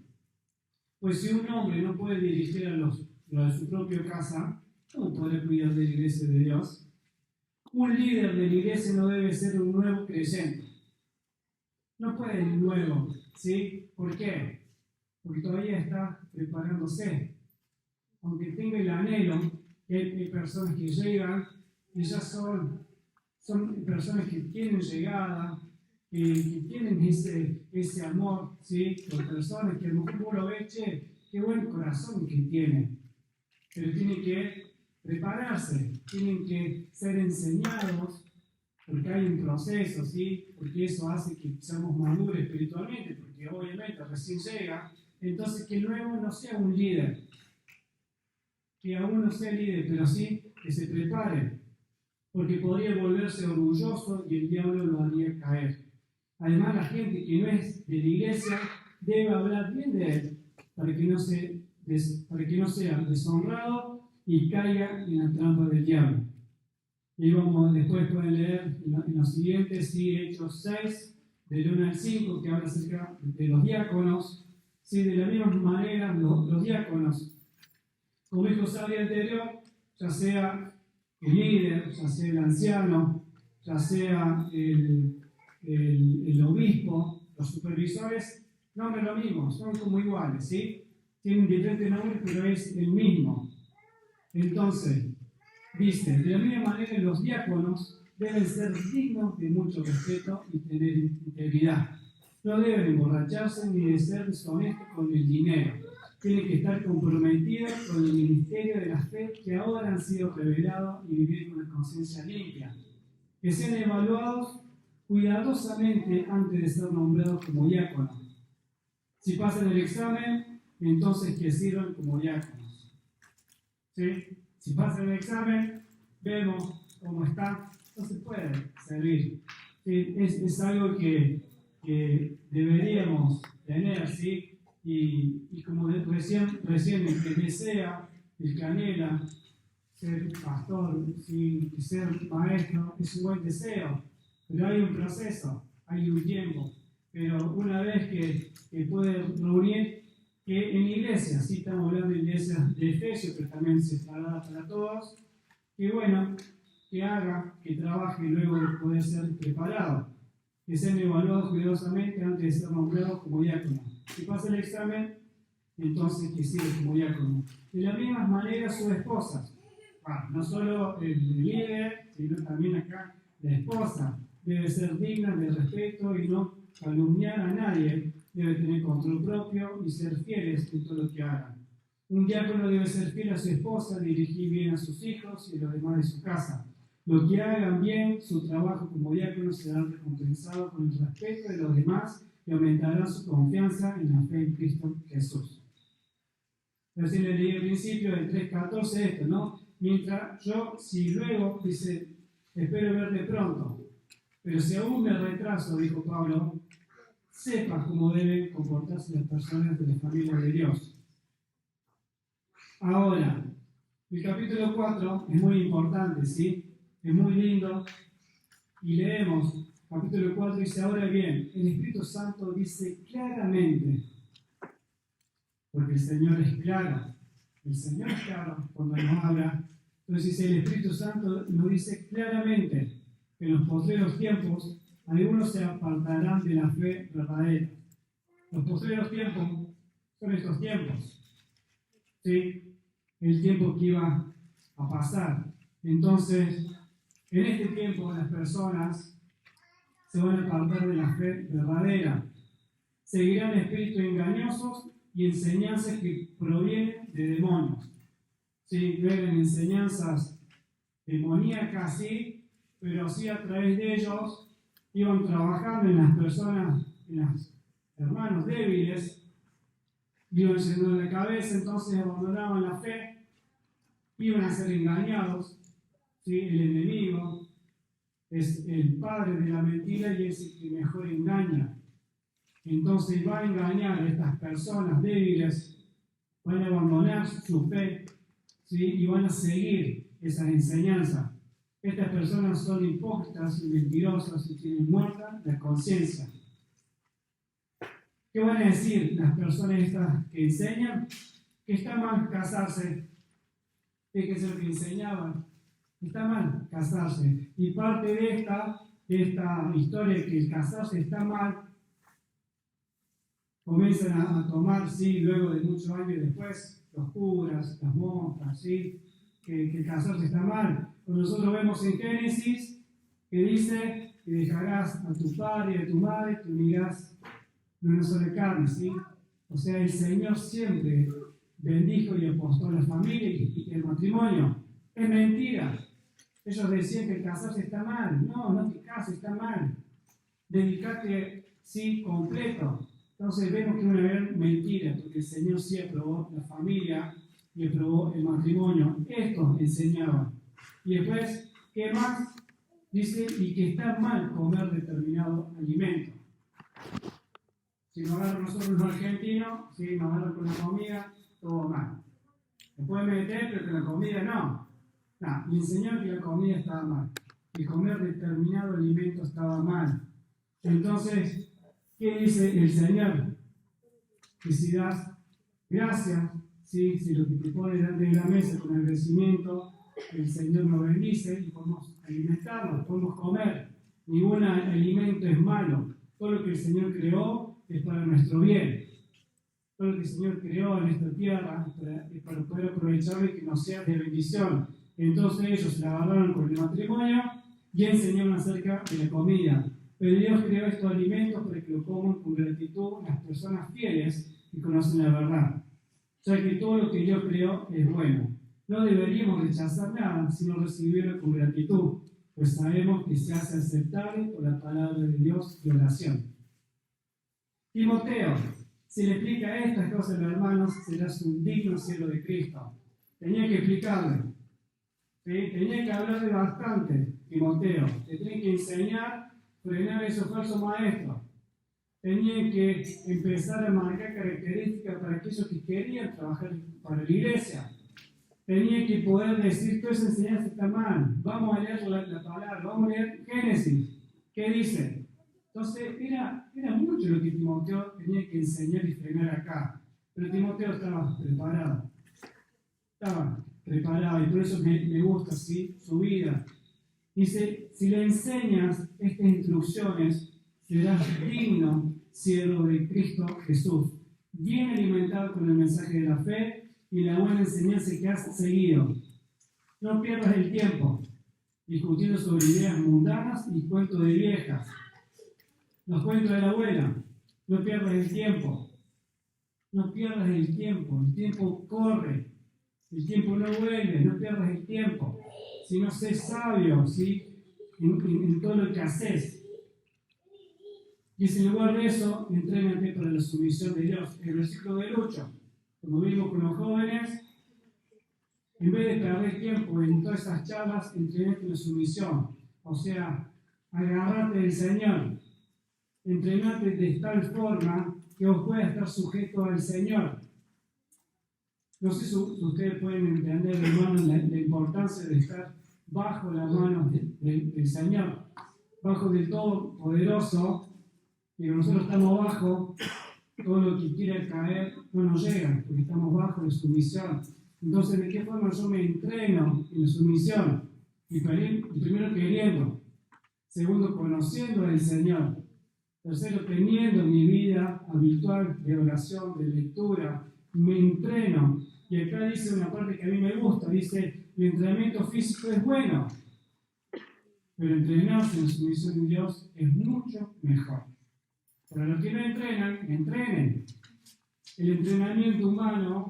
Pues si un hombre no puede dirigir a los de su propia casa, ¿cómo podrá cuidar de la iglesia de Dios? Un líder de la iglesia no debe ser un nuevo creyente. No puede ser nuevo, ¿sí? ¿Por qué? Porque todavía está preparándose. Aunque tenga el anhelo, hay personas que llegan y ya son personas que tienen llegada, que tienen ese amor, ¿sí? Por personas que a lo mejor uno ve, che, qué buen corazón que tienen. Pero tienen que prepararse, tienen que ser enseñados, porque hay un proceso, ¿sí? Porque eso hace que seamos maduros espiritualmente, porque obviamente recién llega. Entonces, que luego no sea un líder, que aún no sea líder, pero sí que se prepare, porque podría volverse orgulloso y el diablo lo haría caer. Además, la gente que no es de la iglesia debe hablar bien de él, para que no sea deshonrado y caiga en la trampa del diablo. Y después pueden leer en los siguientes, sí, Hechos 6, del 1 al 5, que habla acerca de los diáconos. Sí, de la misma manera, los diáconos, como dijo Sabri anterior, ya sea el líder, ya sea el anciano, ya sea el obispo, los supervisores, no es lo mismo, son como iguales, ¿sí? Tienen diferentes nombres, pero es el mismo. Entonces, dice, de la misma manera los diáconos deben ser dignos de mucho respeto y tener integridad. No deben emborracharse ni de ser deshonestos con el dinero. Tienen que estar comprometidos con el ministerio de la fe que ahora han sido revelados y vivir con una conciencia limpia. Que sean evaluados cuidadosamente antes de ser nombrados como diáconos. Si pasan el examen, entonces que sirvan como diáconos. ¿Sí? Si pasan el examen, vemos cómo está, no se puede servir. ¿Sí? Es algo que deberíamos tener, ¿sí? Y como recién el que desea, el que anhela ser pastor, ¿sí? Ser maestro, es un buen deseo, pero hay un proceso, hay un tiempo. pero una vez que puede reunir, que en iglesia, sí estamos hablando de iglesias de Efesios, pero también se traslada para todos, que bueno, que haga, que trabaje luego de poder ser preparado, que sean evaluados cuidadosamente antes de ser nombrados como diácono. Si pasa el examen, entonces que sirve como diácono. De la misma manera sus esposas, no solo el líder, sino también acá la esposa, debe ser digna de respeto y no calumniar a nadie, debe tener control propio y ser fieles en todo lo que hagan. Un diácono debe ser fiel a su esposa, dirigir bien a sus hijos y a los demás de su casa. Lo que hagan bien, su trabajo como diácono será recompensado con el respeto de los demás y aumentará su confianza en la fe en Cristo Jesús. Recién le leí al principio del 3.14 esto, ¿no? Mientras yo, si luego, dice, espero verte pronto, pero si aún me retraso, dijo Pablo, sepa cómo deben comportarse las personas de la familia de Dios. Ahora, el capítulo 4 es muy importante, ¿sí? Es muy lindo. Y leemos, capítulo 4 dice, ahora bien, el Espíritu Santo dice claramente, porque el Señor es claro, el Señor es claro cuando nos habla. Entonces dice, el Espíritu Santo nos dice claramente que en los postreros tiempos algunos se apartarán de la fe verdadera. Los postreros tiempos son estos tiempos, ¿sí? El tiempo que iba a pasar. Entonces, en este tiempo las personas se van a apartar de la fe verdadera. Seguirán espíritus engañosos y enseñanzas que provienen de demonios. Sí, ven enseñanzas demoníacas, sí, pero sí a través de ellos iban trabajando en las personas, en los hermanos débiles, iban llenando la cabeza, entonces abandonaban la fe, iban a ser engañados, ¿sí? El enemigo es el padre de la mentira y es el que mejor engaña. Entonces va a engañar a estas personas débiles, van a abandonar su fe, ¿sí? Y van a seguir esa enseñanza. Estas personas son hipócritas y mentirosas y tienen muerta la conciencia. ¿Qué van a decir las personas estas que enseñan? Que está mal casarse. ¿Qué es lo que enseñaban? Está mal casarse. Y parte de esta historia que el casarse está mal, comienzan a tomar, sí, luego de muchos años después, los curas, las monjas, sí, que el casarse está mal. Cuando nosotros vemos en Génesis, que dice que dejarás a tu padre y a tu madre, te unirás en una sola carne, ¿sí? O sea, el Señor siempre bendijo y apostó a la familia y el matrimonio. Es mentira. Ellos decían que el casarse está mal. No, no te cases, está mal. Dedicate, sí, completo. Entonces vemos que es una gran mentira, porque el Señor sí aprobó la familia y aprobó el matrimonio. Esto enseñaba. Y después, ¿qué más? Dice, y que está mal comer determinado alimento. Si nos agarran nosotros los argentinos, si nos agarran con la comida, todo mal. Se puede meter, pero con la comida no. No, y enseñaron que la comida estaba mal. Y comer determinado alimento estaba mal. Entonces, ¿qué dice el Señor? Que si das gracias, ¿sí? Si lo que te pone delante de la mesa con agradecimiento, el Señor nos bendice y podemos alimentarnos, podemos comer. Ningún alimento es malo. Todo lo que el Señor creó es para nuestro bien. Todo lo que el Señor creó en esta tierra es para poder aprovecharlo y que nos sea de bendición. Entonces ellos se la agarraron con el matrimonio y enseñaron acerca de la comida. Pero Dios creó estos alimentos para que lo coman con gratitud las personas fieles que conocen la verdad. Ya que todo lo que Dios creó es bueno. No deberíamos rechazar nada, sino recibirlo con gratitud, pues sabemos que se hace aceptable por la palabra de Dios y oración. Timoteo, si le explica estas cosas a los hermanos, serás un digno siervo de Cristo. Tenía que explicarle. ¿Sí? Tenía que hablarle bastante, Timoteo. Te tenía que enseñar, frenar esos falsos maestros. Tenía que empezar a marcar características para aquellos que querían trabajar para la iglesia. Tenía que poder decir, toda esa enseñanza está mal. Vamos a leer la palabra, vamos a leer Génesis. ¿Qué dice? Entonces era mucho lo que Timoteo tenía que enseñar y frenar acá. Pero Timoteo estaba preparado. Y por eso me gusta ¿sí? Su vida. Dice, si le enseñas estas instrucciones, serás digno siervo de Cristo Jesús, bien alimentado con el mensaje de la fe y la buena enseñanza que has seguido. No pierdas el tiempo discutiendo sobre ideas mundanas y cuentos de viejas. Los cuentos de la abuela. No pierdas el tiempo. No pierdas el tiempo. El tiempo corre. El tiempo no vuelve. No pierdas el tiempo. Si no sé sabio, ¿sí? en todo lo que haces. Y en lugar de eso, entrénate para la sumisión de Dios. El versículo del 8, como vimos con los jóvenes, en vez de perder tiempo en todas esas charlas, entrénate en la sumisión. O sea, agarrate del Señor. Entrénate de tal forma que vos puedas estar sujeto al Señor. No sé si ustedes pueden entender, hermanos, la importancia de estar bajo las manos del Señor, bajo del Todopoderoso. Y nosotros estamos bajo, todo lo que quiera caer no nos llega, porque estamos bajo de sumisión. Entonces, ¿de qué forma yo me entreno en la sumisión? Y primero queriendo, segundo conociendo al Señor, tercero teniendo mi vida habitual de oración, de lectura, me entreno. Y acá dice una parte que a mí me gusta, dice, el entrenamiento físico es bueno, pero entrenarse en la sumisión de Dios es mucho mejor. Para los que no entrenan, entrenen. El entrenamiento humano,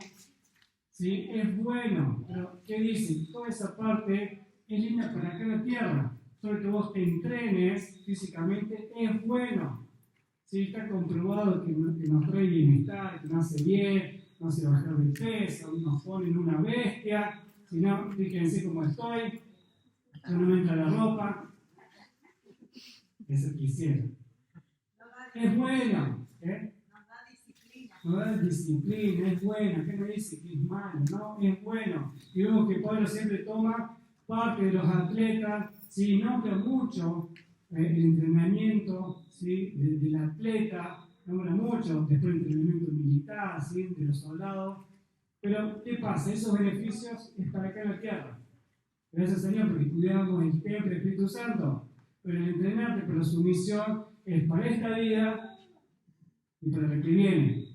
¿sí? Es bueno, pero ¿qué dice? Toda esa parte es linda para acá en la tierra. Solo que vos te entrenes físicamente es bueno. ¿Sí? Está comprobado que nos trae bienestar, que nos hace bien, nos hace bajar de peso, nos pone en una bestia. Si no, fíjense cómo estoy, ya no me entra la ropa. Eso quisiera. Es bueno, ¿eh? Nos da disciplina, es bueno. ¿Qué me dice que es malo? No, es bueno. Y vemos que Pablo siempre toma parte de los atletas, ¿sí? Nombra mucho el entrenamiento, ¿sí? del atleta, nombra mucho después el entrenamiento militar, ¿sí? De los soldados. Pero, ¿qué pasa? Esos beneficios es para acá en la tierra. Gracias, Señor, porque estudiamos el templo del Espíritu Santo. Pero el entrenarte por la sumisión es para esta vida y para la que viene.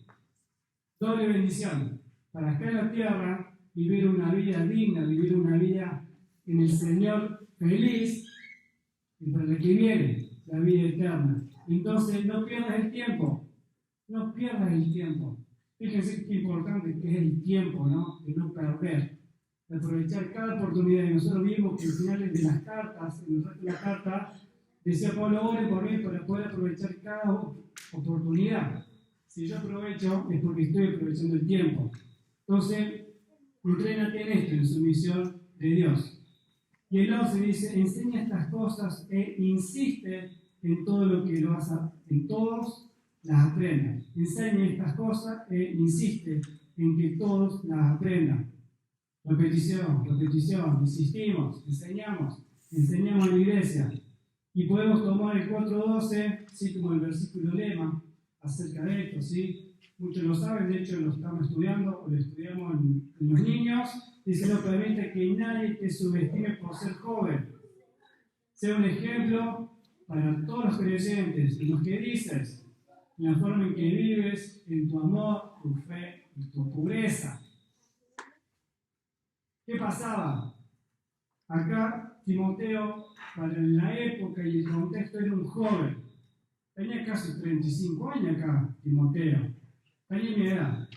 Doble bendición. Para acá en la tierra, vivir una vida digna, vivir una vida en el Señor feliz, y para la que viene, la vida eterna. Entonces, no pierdas el tiempo. No pierdas el tiempo. Fíjense qué importante que es el tiempo, ¿no? De no perder. De aprovechar cada oportunidad. Y nosotros vimos que al final de las cartas, en el resto de la carta, decía Pablo, ore por mí para poder aprovechar cada oportunidad. Si yo aprovecho, es porque estoy aprovechando el tiempo. Entonces, entrénate en esto, en sumisión de Dios. Y el 11 dice, enseña estas cosas e insiste en todo lo que lo hagas, en todos las aprendan. Enseña estas cosas e insiste en que todos las aprendan. Repetición, insistimos, enseñamos a la iglesia. Y podemos tomar el 4.12, ¿sí? Como el versículo lema acerca de esto, ¿sí? Muchos lo saben, de hecho lo estamos estudiando, o lo estudiamos en los niños. Dice, no permite que nadie te subestime por ser joven. Sea un ejemplo para todos los creyentes, en lo que dices, en la forma en que vives, en tu amor, tu fe y tu pureza. ¿Qué pasaba? Acá Timoteo, para la época y el contexto, era un joven. Tenía casi 35 años acá, Timoteo. Tenía mi edad.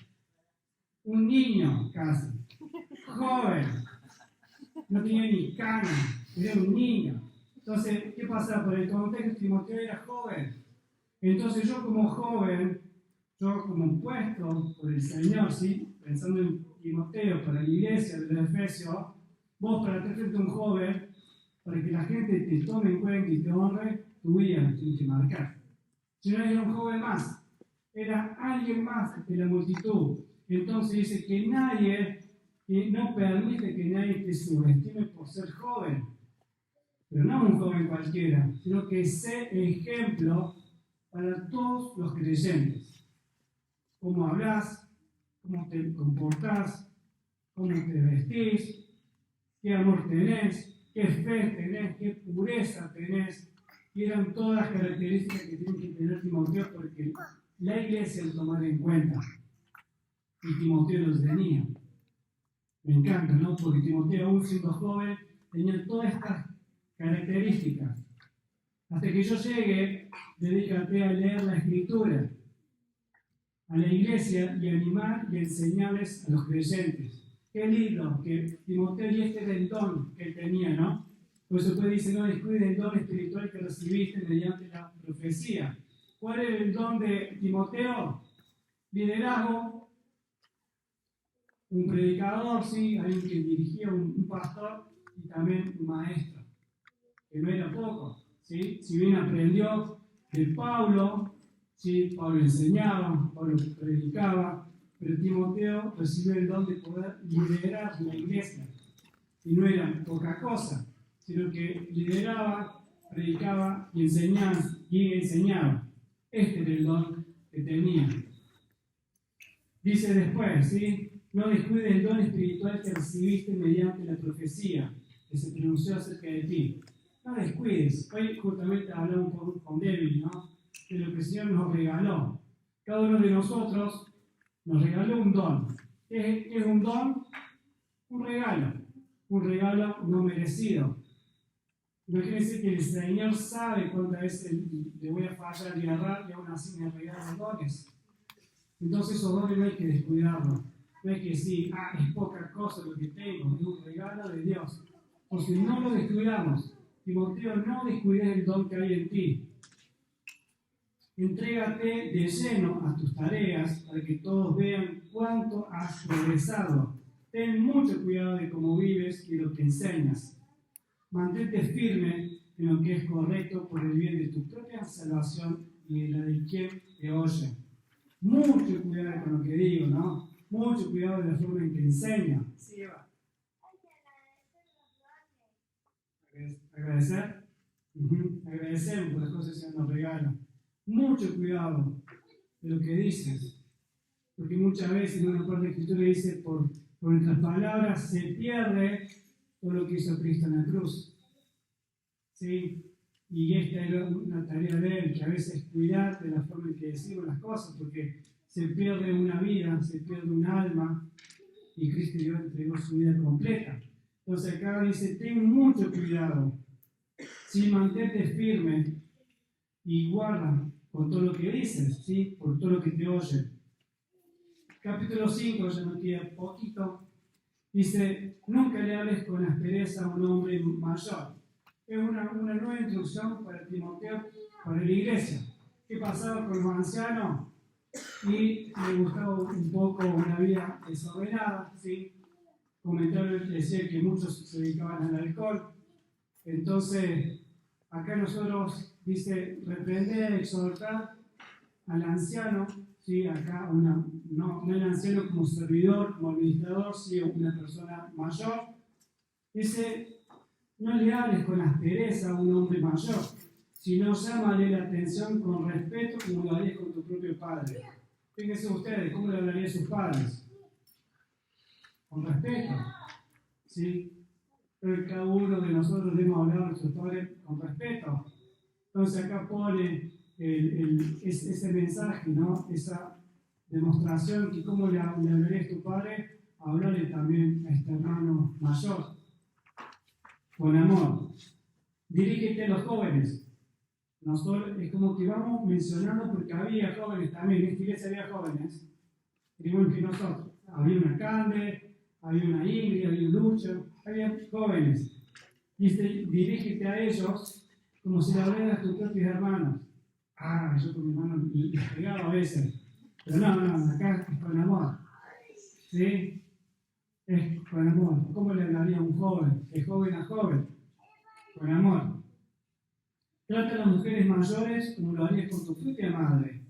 Un niño casi. Joven. No tenía ni cana. Era un niño. Entonces, ¿qué pasaba? Por el contexto, Timoteo era joven. Entonces yo como joven, yo como puesto por el Señor, ¿sí? Pensando en Timoteo para la iglesia de los Efesios, vos para estar frente a un joven, para que la gente te tome en cuenta y te honre, tu vida tienes que marcar. Si no era un joven más, era alguien más de la multitud. Entonces dice que nadie, que no permite que nadie te subestime por ser joven. pero no un joven cualquiera, sino que sé ejemplo para todos los creyentes. Cómo hablas, cómo te comportás, cómo te vestís, qué amor tenés, qué fe tenés, qué pureza tenés. Y eran todas las características que tiene que tener Timoteo, porque la iglesia lo tomara en cuenta. Y Timoteo los tenía. Me encanta, ¿no? Porque Timoteo, aún siendo joven, tenía todas estas características. Hasta que yo llegue, dedícate a leer la Escritura, a la iglesia, y animar y enseñarles a los creyentes. Qué lindo que Timoteo, y este era el don que él tenía, ¿no? Por eso después dice, no descuides el don espiritual que recibiste mediante la profecía. ¿Cuál era el don de Timoteo? Liderazgo. Un predicador, sí, alguien que dirigía, un pastor, y también un maestro, que no era poco, ¿sí? Si bien aprendió de Pablo, ¿sí? Pablo enseñaba, Pablo predicaba, pero Timoteo recibió el don de poder liderar la iglesia, y no era poca cosa, sino que lideraba, predicaba y enseñaba. Este era el don que tenía. Dice después, ¿sí? No descuides el don espiritual que recibiste mediante la profecía que se pronunció acerca de ti. No descuides. Hoy justamente hablamos un poco con David, ¿no? De lo que el Señor nos regaló. Cada uno de nosotros nos regaló un don. ¿Qué es un don? Un regalo no merecido. Imagínense que el Señor sabe cuántas veces le voy a fallar y errar, y aún así me regala dones. Entonces esos dones no hay que descuidarlos. No es que sí, es poca cosa lo que tengo, es un regalo de Dios. Porque no lo descuidamos. Timoteo, no descuides el don que hay en ti. Entrégate de lleno a tus tareas para que todos vean cuánto has progresado. Ten mucho cuidado de cómo vives y lo que enseñas. Mantente firme en lo que es correcto por el bien de tu propia salvación y de la de quien te oye. Mucho cuidado con lo que digo, ¿no? Mucho cuidado de la forma en que enseña. Sí, Eva. Agradecer. Agradecemos por las cosas que se nos regalan. Mucho cuidado de lo que dices. Porque muchas veces en una parte de la Escritura dice, por nuestras palabras se pierde todo lo que hizo Cristo en la cruz. ¿Sí? Y esta era una tarea de Él, que a veces cuidar de la forma en que decimos las cosas, porque se pierde una vida, se pierde un alma, y Cristo Dios entregó su vida completa. Entonces acá dice, ten mucho cuidado, ¿sí? Mantente firme y guarda con todo lo que dices, ¿sí? Por todo lo que te oye. Capítulo 5, ya no queda poquito, dice, nunca le hables con aspereza a un hombre mayor. Es una nueva instrucción para Timoteo, para la iglesia. ¿Qué pasaba con los ancianos? Y le gustaba un poco una vida desordenada, ¿sí? Comentario decía que muchos se dedicaban al alcohol. Entonces, acá nosotros dice, reprender, exhortar al anciano, ¿sí? Acá no el anciano como servidor, como administrador, sí, una persona mayor. Dice, no le hables con aspereza a un hombre mayor, sino llámale la atención con respeto como lo harías con tu propio padre. Fíjense ustedes, ¿cómo le hablarían a sus padres? Con respeto, ¿sí? Pero cada uno de nosotros debemos hablar a nuestros padres con respeto. Entonces acá pone ese mensaje, ¿no? Esa demostración que cómo le hablarías a tu padre, hablarle también a este hermano mayor. Con amor. Dirígete a los jóvenes. Nosotros es como que vamos mencionando porque había jóvenes también. En esta iglesia había jóvenes. Igual que nosotros. Había una Cande, había una Ingrid, había un Lucho. Había jóvenes. Dice, dirígete a ellos como si le hablaras a tus propios hermanos. Yo con mi hermano les pegaba a veces. Pero no, acá es con amor. ¿Sí? Es con amor. ¿Cómo le hablaría a un joven? De joven a joven. Con amor. Trata a las mujeres mayores como lo harías con tu propia madre.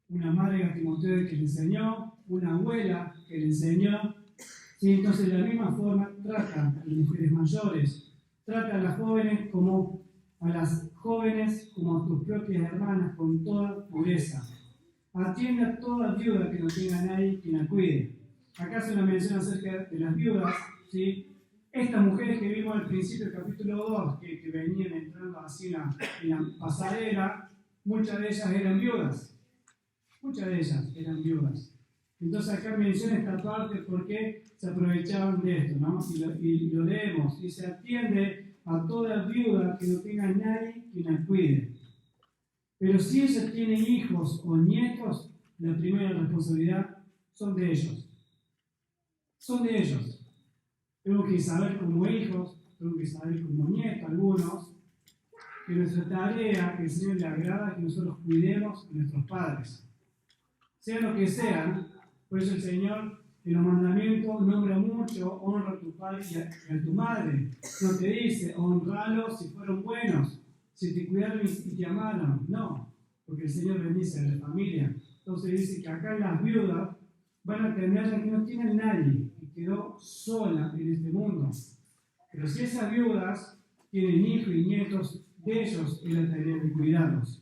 Una madre a Timoteo que le enseñó, una abuela que le enseñó. ¿Sí? Entonces, de la misma forma, trata a las mujeres mayores Trata a las jóvenes como a tus propias hermanas con toda pureza. Atiende a toda viuda que no tenga nadie quien la cuide. Acá hace una mención acerca de las viudas, ¿sí? Estas mujeres que vimos al principio del capítulo 2, que venían entrando así en la pasarela, muchas de ellas eran viudas. Muchas de ellas eran viudas. Entonces acá menciona esta parte porque se aprovechaban de esto, ¿no? Y lo leemos. Y se atiende a toda viuda que no tenga nadie quien la cuide. Pero si ellas tienen hijos o nietos, la primera responsabilidad son de ellos. Son de ellos. Tengo que saber como hijos, tengo que saber como nietos algunos, que nuestra tarea, que el Señor le agrada, que nosotros cuidemos a nuestros padres. Sean lo que sean, por eso el Señor en los mandamientos nombra mucho, honra a tu padre y a tu madre. No te dice, honralos si fueron buenos, si te cuidaron y te amaron. No, porque el Señor bendice a la familia. Entonces dice que acá las viudas van a tener a que no tienen nadie, que quedó sola en este mundo. Pero si esas viudas tienen hijos y nietos, de ellos es la tarea de cuidarlos.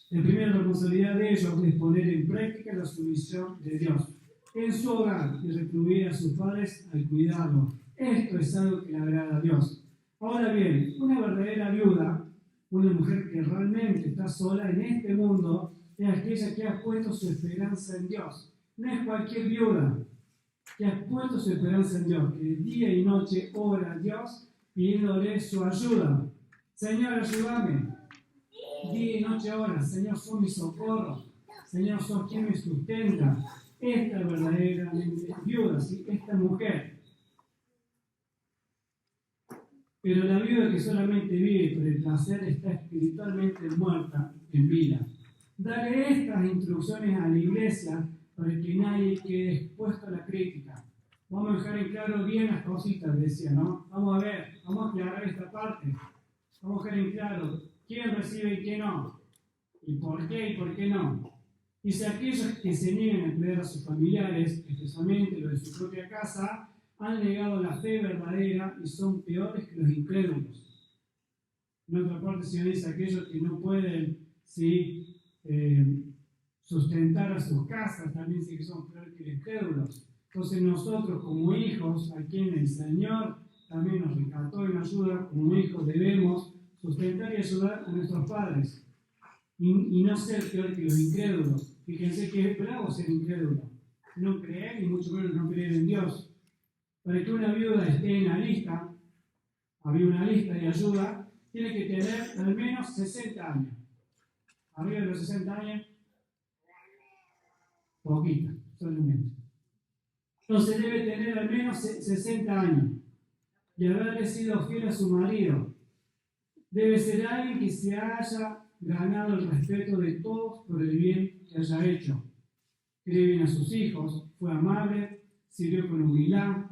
La primera responsabilidad de ellos es poner en práctica la sumisión de Dios en su hogar y retribuir a sus padres al cuidarlo. Esto es algo que le agrada a Dios. Ahora bien, una verdadera viuda, una mujer que realmente está sola en este mundo, es aquella que ha puesto su esperanza en Dios. No es cualquier viuda que ha puesto su esperanza en Dios, que día y noche ora a Dios pidiéndole su ayuda. Señor, ayúdame. Día y noche ora, Señor, sos mi socorro. Señor, sos quien me sustenta. Esta verdadera viuda, ¿sí? Esta mujer. Pero la viuda que solamente vive por el placer está espiritualmente muerta en vida. Dale estas instrucciones a la iglesia para que nadie quede expuesto a la crítica. Vamos a dejar en claro bien las cositas, decía, ¿no? Vamos a ver, vamos a aclarar esta parte. Vamos a dejar en claro quién recibe y quién no. Y por qué no. Dice, aquellos que se niegan a cuidar a sus familiares, especialmente los de su propia casa, han negado la fe verdadera y son peores que los incrédulos. En otra parte, el Señor dice, aquellos que no pueden, ¿sí? Sustentar a sus casas, también sí que son peores que los incrédulos. Entonces nosotros como hijos, a quien el Señor también nos rescató y nos ayuda, como hijos debemos sustentar y ayudar a nuestros padres y no ser peor que los incrédulos. Fíjense que es bravo ser incrédulo, no creer y mucho menos no creer en Dios. Para que una viuda esté en la lista, había una lista de ayuda, tiene que tener al menos 60 años. Arriba de los 60 años, poquita, solamente. Entonces debe tener al menos 60 años y haberle sido fiel a su marido. Debe ser alguien que se haya ganado el respeto de todos por el bien que haya hecho. Cree bien a sus hijos, fue amable, sirvió con humildad,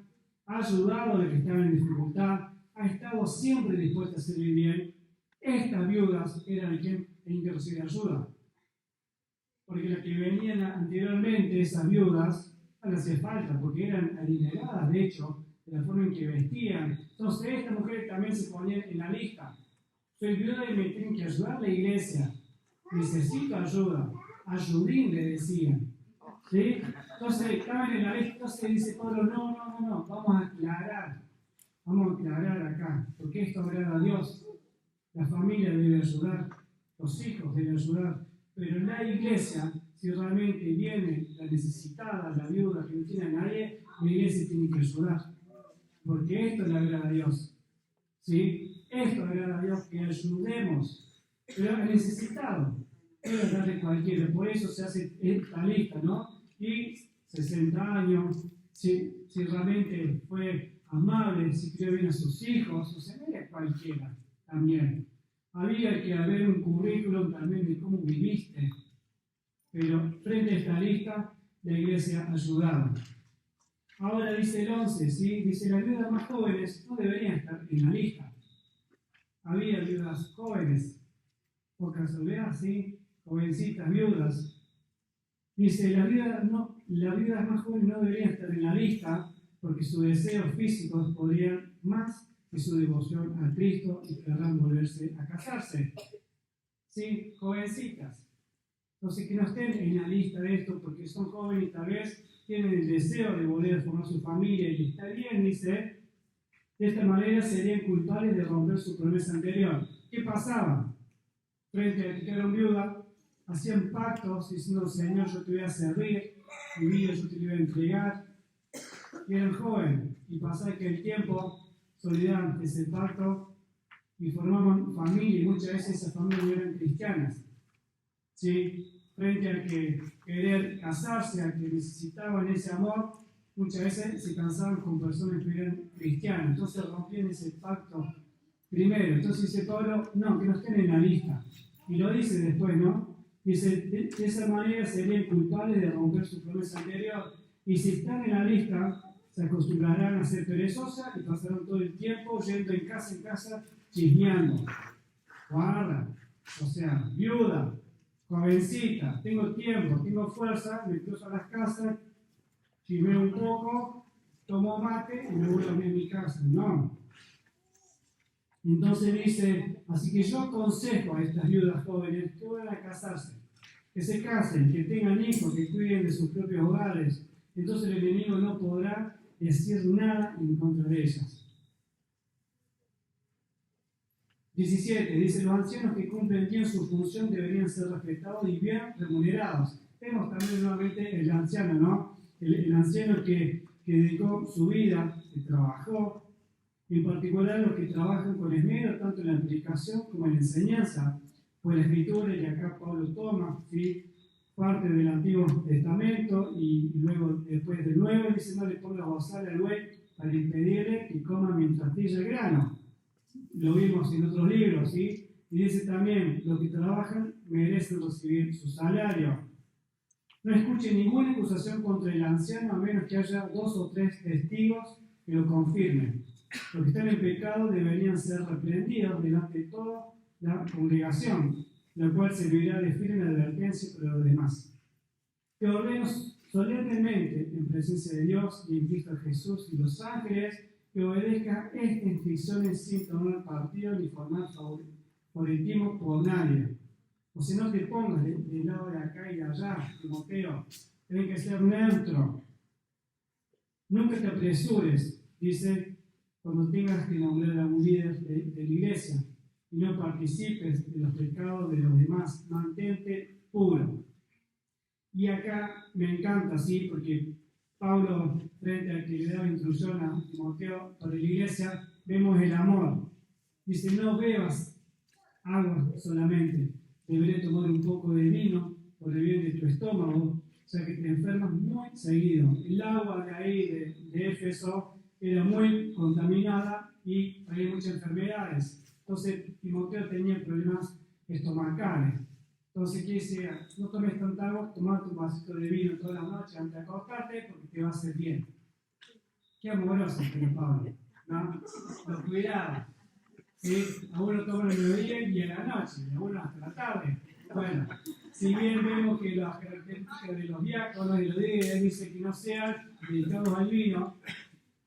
ha ayudado a los que estaban en dificultad, ha estado siempre dispuesta a servir bien. Estas viudas eran quien tenían que recibir ayuda. Porque las que venían anteriormente, esas viudas, no les hacía falta, porque eran adineradas, de hecho, de la forma en que vestían. Entonces, estas mujeres también se ponían en la lista. Soy viuda y me tienen que ayudar la iglesia. Necesito ayuda. Ayudín, le decían. ¿Sí? Entonces, estaban en la lista. Entonces dice Pablo, no. Vamos a aclarar acá. Porque esto agrada a Dios. La familia debe ayudar. Los hijos deben ayudar. Pero en la iglesia, si realmente viene la necesitada, la viuda que no tiene a nadie, la iglesia tiene que ayudar. Porque esto le agrada a Dios. ¿Sí? Esto le agrada a Dios, que ayudemos. Pero el necesitado, debe darle cualquiera. Por eso se hace esta lista, ¿no? Y 60 años, si realmente fue amable, si crió bien a sus hijos, o sea, no era cualquiera también. Había que haber un currículum también de cómo viviste. Pero frente a esta lista, la iglesia ayudaba. Ahora dice el 11, ¿sí? Dice, las viudas más jóvenes no deberían estar en la lista. Había viudas jóvenes, por casualidad, ¿sí? Jovencitas viudas. Dice, las viudas más jóvenes no deberían estar en la lista, porque sus deseos físicos podrían más que su devoción a Cristo y querrán volverse a casarse. ¿Sí? Jovencitas. Entonces, que no estén en la lista de esto porque son jóvenes y tal vez tienen el deseo de volver a formar su familia y está bien, dice. De esta manera serían culpables de romper su promesa anterior. ¿Qué pasaba? Frente a que quedaron viudas, hacían pactos diciendo: Señor, yo te voy a servir, mi vida yo te voy a entregar. Y eran jóvenes, y pasaba que el tiempo se olvidaban de ese pacto y formaban familia, y muchas veces esas familias eran cristianas. ¿Sí? Frente a que querer casarse, a que necesitaban ese amor, muchas veces se casaban con personas que eran cristianas. Entonces rompían ese pacto primero. Entonces dice Pablo: no, que no estén en la lista. Y lo dice después, ¿no? Dice: de esa manera serían culpables de romper su promesa anterior. Y si están en la lista, se acostumbrarán a ser perezosas y pasarán todo el tiempo yendo en casa chismeando. Guarda, o sea, viuda, jovencita, tengo tiempo, tengo fuerza, me cruzo a las casas, chismeo un poco, tomo mate y me vuelvo a mi casa. No. Entonces dice: así que yo aconsejo a estas viudas jóvenes que vayan a casarse, que se casen, que tengan hijos, que cuiden de sus propios hogares. Entonces el enemigo no podrá decir nada en contra de ellas. 17. Dice: los ancianos que cumplen bien su función deberían ser respetados y bien remunerados. Vemos también nuevamente el anciano, ¿no? El anciano que dedicó su vida, que trabajó, en particular los que trabajan con esmero, tanto en la predicación como en la enseñanza. Pues la escritura, y acá Pablo toma, ¿sí?, parte del Antiguo Testamento y luego después del Nuevo, dice: no le ponga bozal al buey para impedirle que coma mientras trilla el grano. Lo vimos en otros libros, ¿sí? Y dice también: los que trabajan merecen recibir su salario. No escuche ninguna acusación contra el anciano a menos que haya 2 o 3 testigos que lo confirmen. Los que están en pecado deberían ser reprendidos delante de toda la congregación, la cual servirá de firme advertencia para los demás. Te ordeno solemnemente en presencia de Dios y en Cristo Jesús y los ángeles que obedezca estas instrucciones sin tomar partido ni formar favoritismo por nadie. O sea, no te pongas del lado de acá y de allá, Timoteo. Tienes que ser neutro. Nunca te apresures, dice, cuando tengas que nombrar a un líder de la iglesia, y no participes de los pecados de los demás. Mantente puro. Y acá me encanta, ¿sí? Porque Pablo, frente al que le daba instrucción a Timoteo para la iglesia, vemos el amor. Dice: no bebas agua solamente, deberé tomar un poco de vino por el bien de tu estómago, o sea que te enfermas muy seguido. El agua de ahí, de Éfeso, era muy contaminada y había muchas enfermedades. Entonces Timoteo tenía problemas estomacales. Entonces, ¿qué decía? No tomes tanta agua, tomate un vasito de vino todas las noches antes de acostarte porque te va a hacer bien. Qué amoroso el Pablo, ¿no? Lo cuidaba. ¿Sí? A uno toma el mediodía y a la noche, y a uno hasta la tarde. Bueno, si bien vemos que las características de los diáconos y los líderes dicen que no sean dedicados al vino,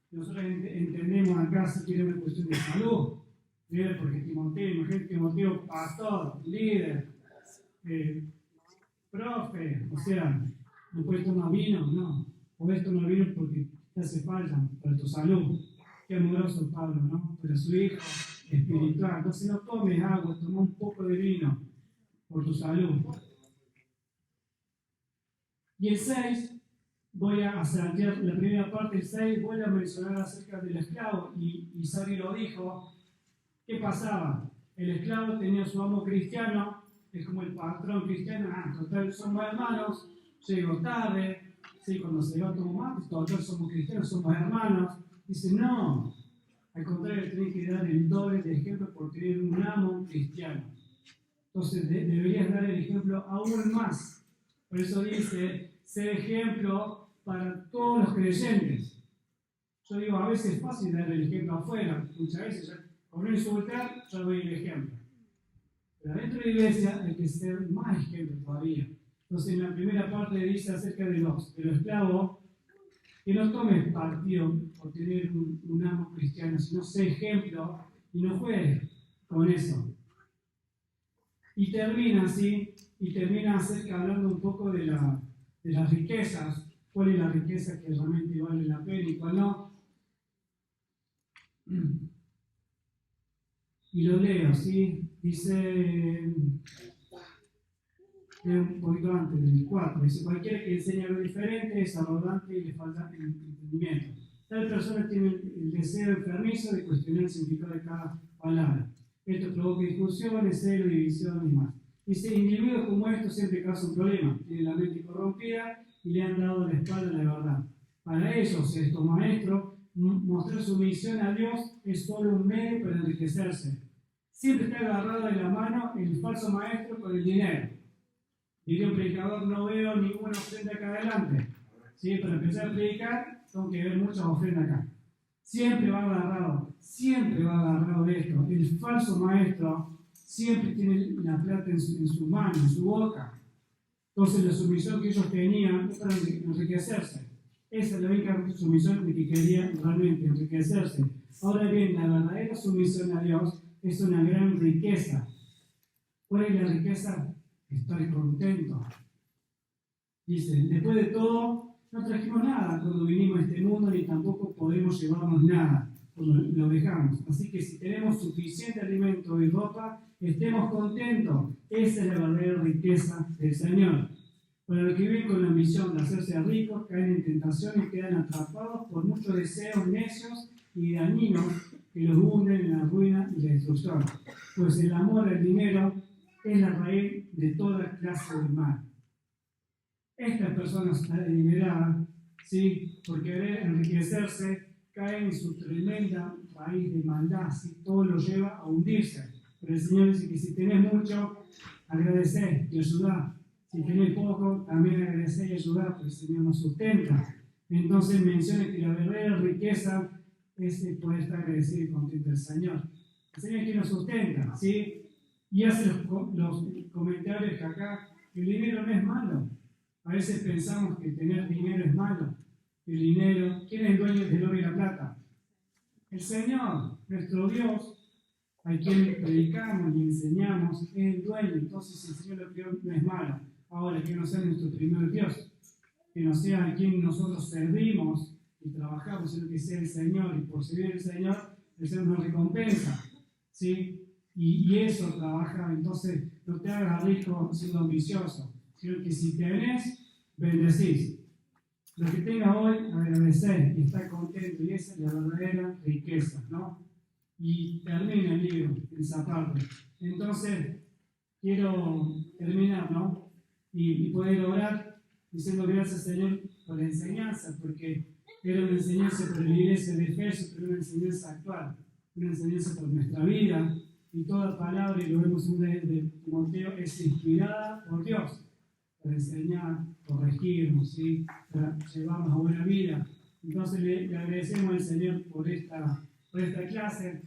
nosotros entendemos acá si quiere una cuestión de salud. Porque Timoteo, pastor, líder, profe, o sea, no puedes tomar vino, no. Puedes tomar vino porque te hace falta para tu salud. Qué amoroso Pablo, ¿no? Para su hijo espiritual. Entonces no tomes agua, toma un poco de vino por tu salud. Y el 6, voy a saltear la primera parte del 6, voy a mencionar acerca del esclavo, y Sari lo dijo. ¿Qué pasaba? El esclavo tenía su amo cristiano, es como el patrón cristiano: total, somos hermanos, llego tarde, ¿sí? Cuando se va tomo mate, total, somos cristianos, somos hermanos. Dice: no, al contrario, tenés que dar el doble de ejemplo por tener un amo cristiano. Entonces deberías dar el ejemplo aún más. Por eso dice: sé ejemplo para todos los creyentes. Yo digo, a veces es fácil dar el ejemplo afuera, muchas veces por no insultar, yo doy el ejemplo. Pero dentro de la iglesia hay que ser más ejemplo todavía. Entonces, en la primera parte dice acerca de los esclavos, que no tomes partido por tener un amo cristiano, sino sé ejemplo y no juegues con eso. Y termina así, y termina acerca hablando un poco de las riquezas, cuál es la riqueza que realmente vale la pena y cuál no. Y lo leo, ¿sí? Dice, un poquito antes del 4, dice, cualquiera que enseña algo diferente es arrogante y le falta el entendimiento. Tal persona tiene el deseo enfermizo de cuestionar el significado de cada palabra. Esto provoca discusiones, celos, divisiones y más. Dice, individuos como estos siempre causan problemas, tienen la mente corrompida y le han dado la espalda a la verdad. Para ellos, estos maestros, mostrar su misión a Dios es solo un medio para enriquecerse. Siempre está agarrado de la mano el falso maestro con el dinero. Diría un predicador, no veo ninguna ofrenda acá adelante. ¿Sí? Para empezar a predicar, tengo que ver muchas ofrendas acá. Siempre va agarrado de esto. El falso maestro siempre tiene la plata en su mano, en su boca. Entonces la sumisión que ellos tenían es para enriquecerse. Esa es la única sumisión de que quería realmente enriquecerse. Ahora bien, la verdadera sumisión a Dios es una gran riqueza. ¿Cuál es la riqueza? Estar contento. Dice, después de todo, no trajimos nada cuando vinimos a este mundo, ni tampoco podemos llevarnos nada cuando lo dejamos. Así que si tenemos suficiente alimento y ropa, estemos contentos. Esa es la verdadera riqueza del Señor. Para los que viven con la ambición de hacerse ricos, caen en tentación y quedan atrapados por muchos deseos necios y dañinos que los hunden en la ruina y la destrucción. Pues el amor al dinero es la raíz de toda clase de mal. Estas personas adineradas, ¿sí? Por querer enriquecerse, caen en su tremenda raíz de maldad, ¿sí? Todo lo lleva a hundirse. Pero el Señor dice que si tenés mucho, agradecé y ayudá. Si tenés poco, también agradecé y ayudá, porque el Señor nos sustenta. Entonces menciona que la verdadera riqueza es poder estar agradecido y contento del Señor. El Señor es quien nos sustenta, ¿sí? Y hace los comentarios que acá, que el dinero no es malo. A veces pensamos que tener dinero es malo. El dinero, ¿quién es el dueño del oro y la plata? El Señor, nuestro Dios, a quien predicamos y enseñamos, es el dueño. Entonces el Señor lo creó no es malo. Ahora, que no sea nuestro primer Dios, que no sea a quien nosotros servimos y trabajamos, sino que sea el Señor. Y por servir al Señor, el Señor nos recompensa, ¿sí? Y eso trabaja, entonces no te hagas rico siendo ambicioso, sino que si tenés, bendecís. Lo que tenga hoy, agradecer y estar contento, y esa es la verdadera riqueza, ¿no? Y termina el libro, en esa parte. Entonces, quiero terminar, ¿no? Y poder orar diciendo gracias, Señor, por la enseñanza, porque era una enseñanza para la iglesia de Efesios, pero una enseñanza actual, una enseñanza por nuestra vida. Y toda palabra, y lo vemos en de Timoteo, es inspirada por Dios para enseñar, corregirnos, ¿sí? Para llevarnos a buena vida. Entonces le agradecemos al Señor por esta clase.